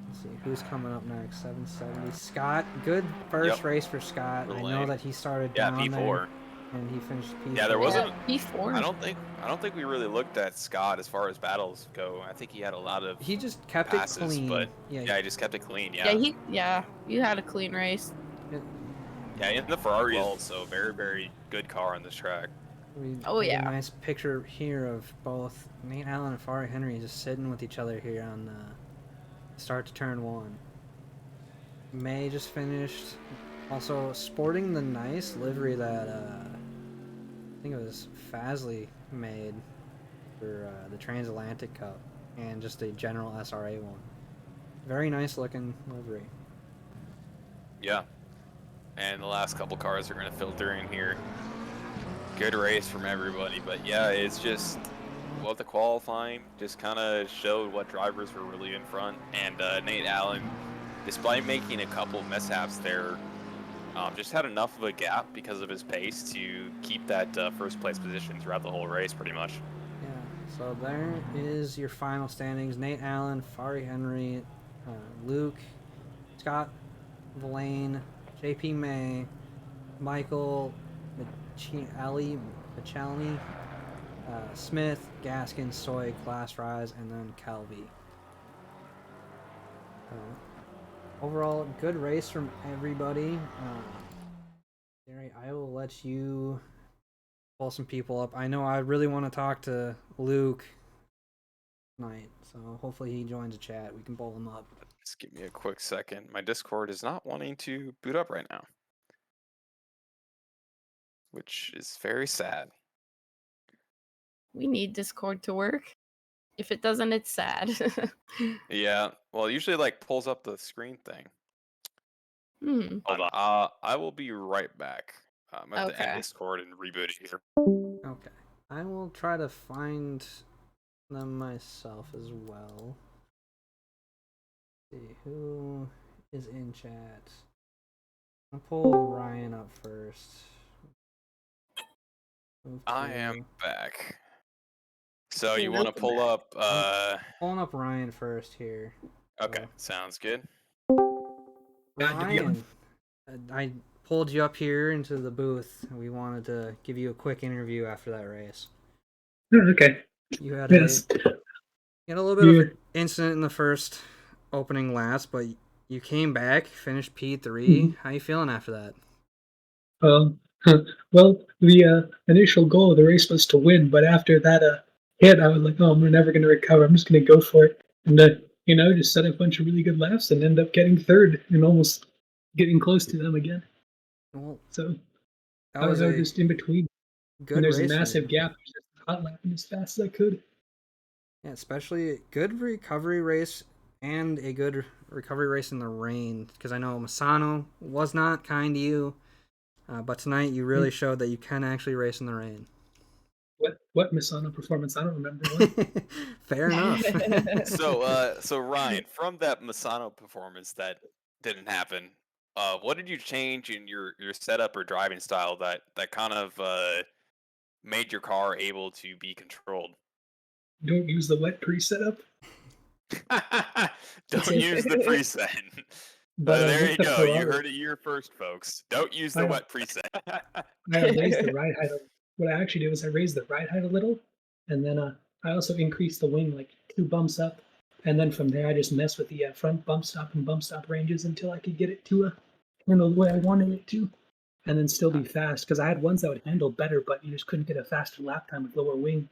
Let's see who's coming up next. 770. Scott, good first race for Scott. I know that he started down P4. there, and he finished P4. Yeah, there wasn't. P4. I don't think we really looked at Scott as far as battles go. I think he had a lot of. He just kept passes, it clean. but yeah, he just kept it clean. Yeah. You had a clean race. Yeah, in the Ferrari also very, very good car on this track. Oh yeah. A nice picture here of both Nate Allen and Ferrari Henry just sitting with each other here on start to turn 1. May just finished, also sporting the nice livery that I think it was Fasley made for the Transatlantic Cup and just a general SRA one. Very nice looking livery. Yeah. And the last couple cars are going to filter in here. Good race from everybody, but yeah, it's just what the qualifying just kind of showed what drivers were really in front. And Nate Allen, despite making a couple mishaps there, just had enough of a gap because of his pace to keep that first place position throughout the whole race, pretty much. Yeah, so there is your final standings. Nate Allen, Ferrari Henry, Luke, Scott Villain, JP May, Michael Michalny, Smith, Gaskin, Soy, Glass Rise, and then Calvi. Overall, good race from everybody. Gary, I will let you pull some people up. I know I really want to talk to Luke tonight, so hopefully he joins the chat. We can pull him up. Just give me a quick second. My Discord is not wanting to boot up right now, which is very sad. We need Discord to work. If it doesn't, it's sad. Yeah, well, it usually like pulls up the screen thing. Hold on. I will be right back. I'm going to have to end Discord and reboot it here. Okay. I will try to find them myself as well. Let's see who is in chat. I'll pull Ryan up first. I am back. So you want to pull up pulling up Ryan first here. Okay, sounds good. Ryan, I pulled you up here into the booth. We wanted to give you a quick interview after that race. Oh, okay. You had a little bit of an incident in the first opening laps, but you came back, finished P3. How you feeling after that? Well, the initial goal of the race was to win, but after that hit, I was like, oh, I'm never going to recover. I'm just going to go for it. And, just set a bunch of really good laps and end up getting third and almost getting close to them again. Well, so I was just in between. Good and there's race a massive gap. I was just hot lapping as fast as I could. Yeah, especially a good recovery race and a good recovery race in the rain, because I know Masano was not kind to you. But tonight you really showed that you can actually race in the rain. What Misano performance? I don't remember one. Fair enough. So Ryan, from that Misano performance that didn't happen, what did you change in your setup or driving style that kind of made your car able to be controlled? Don't use the wet pre-setup. Don't use the preset. But There with you the go. You Ferrari, heard it here first, folks. Don't use the I, wet preset. I raised the ride height. What I actually did was I raised the ride height a little, and then I also increased the wing like 2 bumps up, and then from there I just messed with the front bump stop and bump stop ranges until I could get it to handle the way I wanted it to, and then still be fast. Because I had ones that would handle better, but you just couldn't get a faster lap time with lower wing.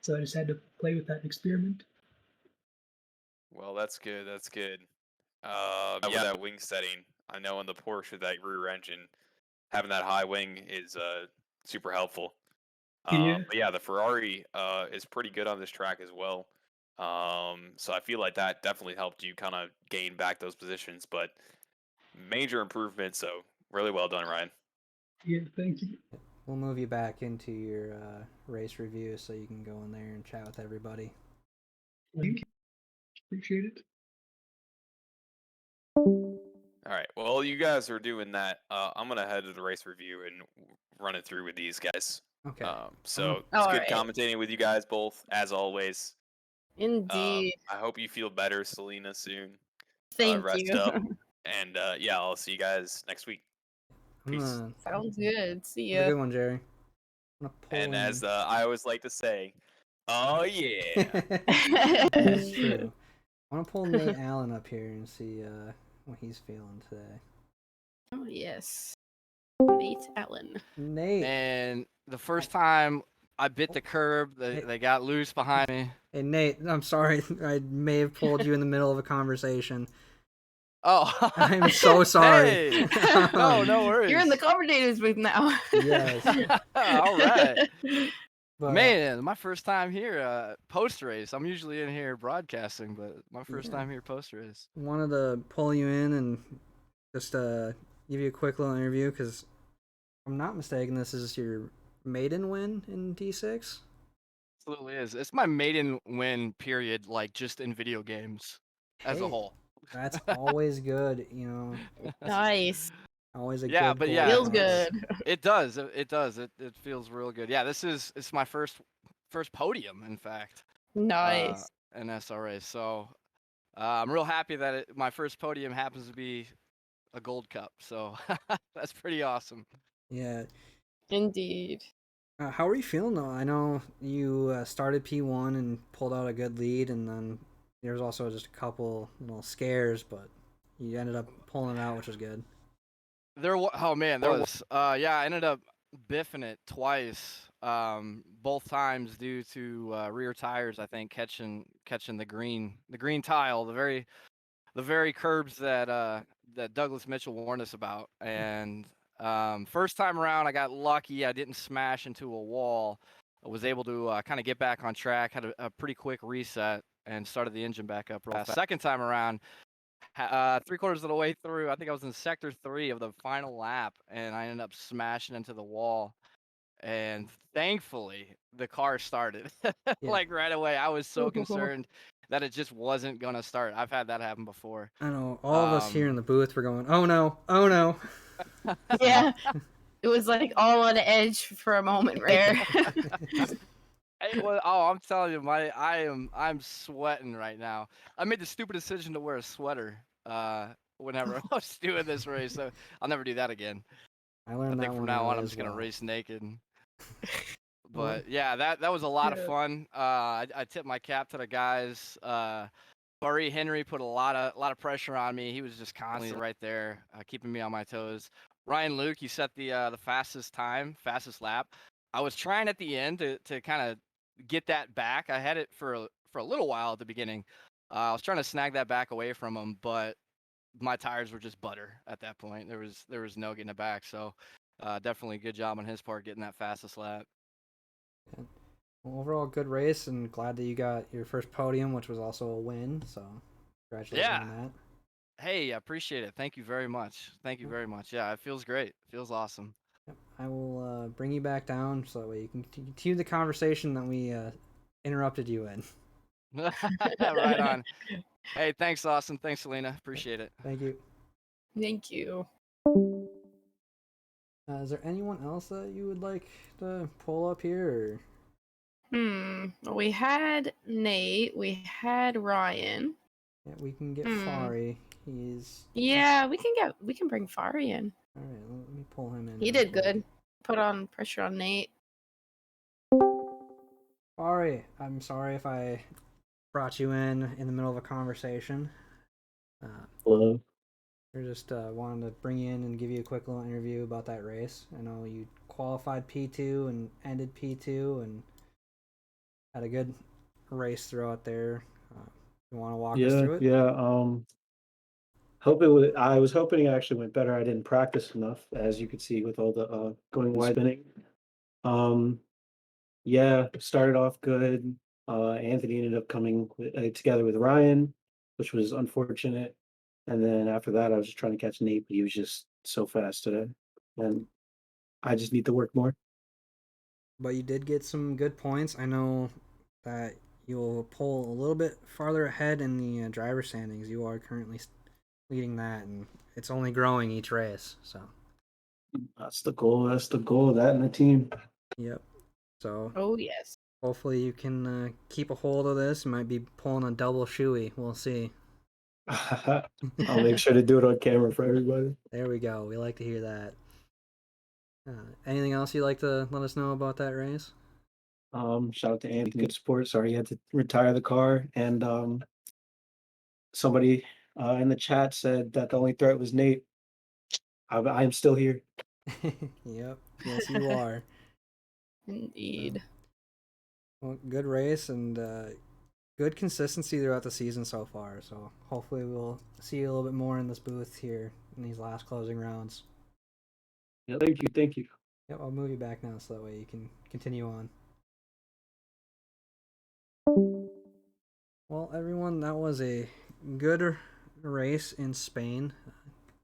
So I just had to play with that and experiment. Well, that's good. That's good. With that wing setting, I know in the Porsche that rear engine having that high wing is super helpful. Yeah. But yeah, the Ferrari is pretty good on this track as well. So I feel like that definitely helped you kind of gain back those positions. But major improvement. So really well done, Ryan. Yeah, thank you. We'll move you back into your race review so you can go in there and chat with everybody. Thank you. Appreciate it. All right. Well, you guys are doing that. I'm gonna head to the race review and run it through with these guys. Okay. So it's All good right. commentating with you guys both, as always. Indeed. I hope you feel better, Selena, soon. Thank Rest you. up. And yeah, I'll see you guys next week. Peace. Sounds good. See Have a ya. good one, Jerry. And as I always like to say, oh yeah. That's true. I want to pull Nate Allen up here and see what he's feeling today. Oh yes, Nate Allen. Nate. And the first time I bit the curb, they got loose behind me. Hey Nate, I'm sorry. I may have pulled you in the middle of a conversation. Oh, I'm so sorry. Hey. No worries. You're in the commentators booth now. Yes. All right. But, Man, my first time here post race. I'm usually in here broadcasting, but my first time here post race. Wanted to pull you in and just give you a quick little interview because, if I'm not mistaken, this is your maiden win in D6. Absolutely is. It's my maiden win period, like just in video games as a whole. That's always good, you know. Nice. Always a Yeah, good but goal. yeah, Feels good. It does. It does. It feels real good. Yeah, it's my first podium, in fact. Nice. In SRA. So I'm real happy that my first podium happens to be a gold cup. So that's pretty awesome. Yeah. Indeed. How are you feeling though? I know you started P1 and pulled out a good lead, and then there was also just a couple little scares, but you ended up pulling it out, which was good. There was. Yeah, I ended up biffing it twice. Both times due to rear tires. I think catching the green tile, the very curbs that Douglas Mitchell warned us about. And first time around, I got lucky. I didn't smash into a wall. I was able to kind of get back on track. Had a pretty quick reset and started the engine back up real fast. Second time around. 3/4 of the way through, I think I was in sector 3 of the final lap, and I ended up smashing into the wall. And thankfully, the car started like right away. I was so concerned that it just wasn't gonna start. I've had that happen before. I know all of us here in the booth were going, "Oh no, oh no." Yeah, it was like all on edge for a moment there. I'm telling you, I'm sweating right now. I made the stupid decision to wear a sweater whenever I was doing this race, so I'll never do that again. I learned I think from now on I'm just gonna race naked. But yeah, that was a lot of fun. I tipped my cap to the guys. Barry Henry put a lot of pressure on me. He was just constantly right there, keeping me on my toes. Ryan Luke, he set the fastest lap. I was trying at the end to kind of get that back. I had it for a little while at the beginning. I was trying to snag that back away from him, but my tires were just butter at that point. There was no getting it back. So definitely good job on his part getting that fastest lap. Well, overall, good race, and glad that you got your first podium, which was also a win. So congratulations on that. Hey, I appreciate it. Thank you very much. Yeah, it feels great. It feels awesome. Yep, I will bring you back down so that way you can continue the conversation that we interrupted you in. Right on. Hey, thanks, Austin. Thanks, Selena. Appreciate it. Thank you. Thank you. Is there anyone else that you would like to pull up here? We had Nate. We had Ryan. Yeah, we can get Fari. He's Yeah, we can bring Fari in. all right. Let me pull him in. He real did quick. good. Put on pressure on Nate. Fari, I'm sorry if I brought you in the middle of a conversation. Hello. We're just wanted to bring you in and give you a quick little interview about that race. I know you qualified P2 and ended P2 and had a good race throughout there. You want to walk us through it? Yeah. I was hoping it actually went better. I didn't practice enough, as you could see with all the going wide spinning. Yeah, started off good. Anthony ended up coming together with Ryan, which was unfortunate. And then after that, I was just trying to catch Nate, but he was just so fast today, and I just need to work more. But you did get some good points. I know that you'll pull a little bit farther ahead in the driver standings. You are currently leading that, and it's only growing each race. So That's the goal. That's the goal of that and the team. yep. So Oh yes. hopefully you can keep a hold of this. You might be pulling a double shoey. We'll see. I'll make sure to do it on camera for everybody. There we go. We like to hear that. Anything else you'd like to let us know about that race? Shout out to Andy, good sport. Sorry he had to retire the car. And somebody in the chat said that the only threat was Nate. I'm still here. Yep. Yes, you are. Indeed. Well, good race and good consistency throughout the season so far. So hopefully we'll see you a little bit more in this booth here in these last closing rounds. Yeah, thank you. Thank you. Yep, I'll move you back now so that way you can continue on. Well, everyone, that was a good race in Spain.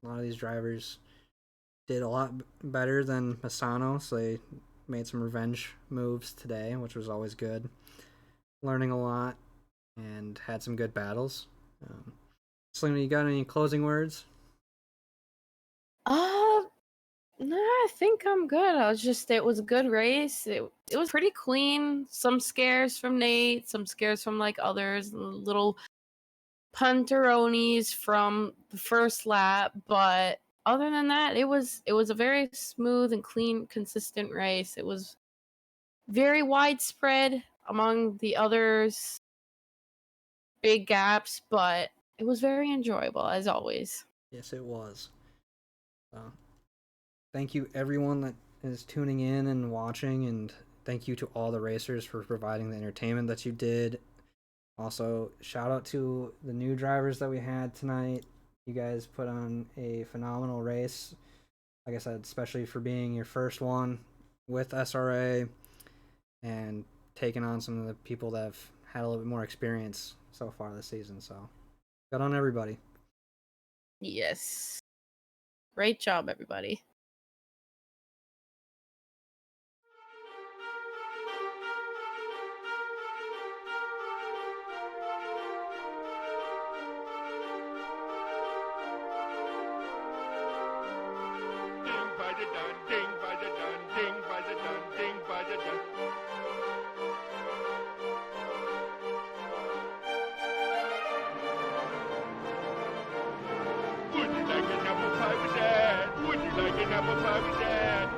A lot of these drivers did a lot better than Misano, so they made some revenge moves today, which was always good. Learning a lot and had some good battles. Selena, you got any closing words? No, I think I'm good. It was a good race. It was pretty clean. Some scares from Nate, some scares from like others, little punteronis from the first lap, but other than that, it was a very smooth and clean, consistent race. It was very widespread among the others, big gaps, but it was very enjoyable as always. Yes, it was. Thank you everyone that is tuning in and watching, and thank you to all the racers for providing the entertainment that you did. Also, shout out to the new drivers that we had tonight. You guys put on a phenomenal race. Like I said, especially for being your first one with SRA and taking on some of the people that have had a little bit more experience so far this season. So, good on everybody. Yes. Great job, everybody. Would you like an apple pie with that? Would you like an apple pie with that?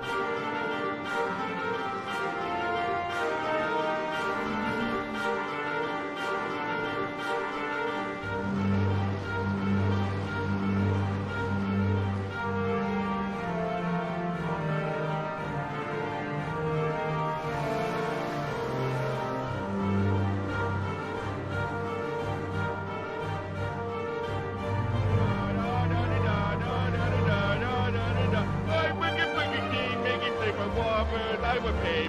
I would pay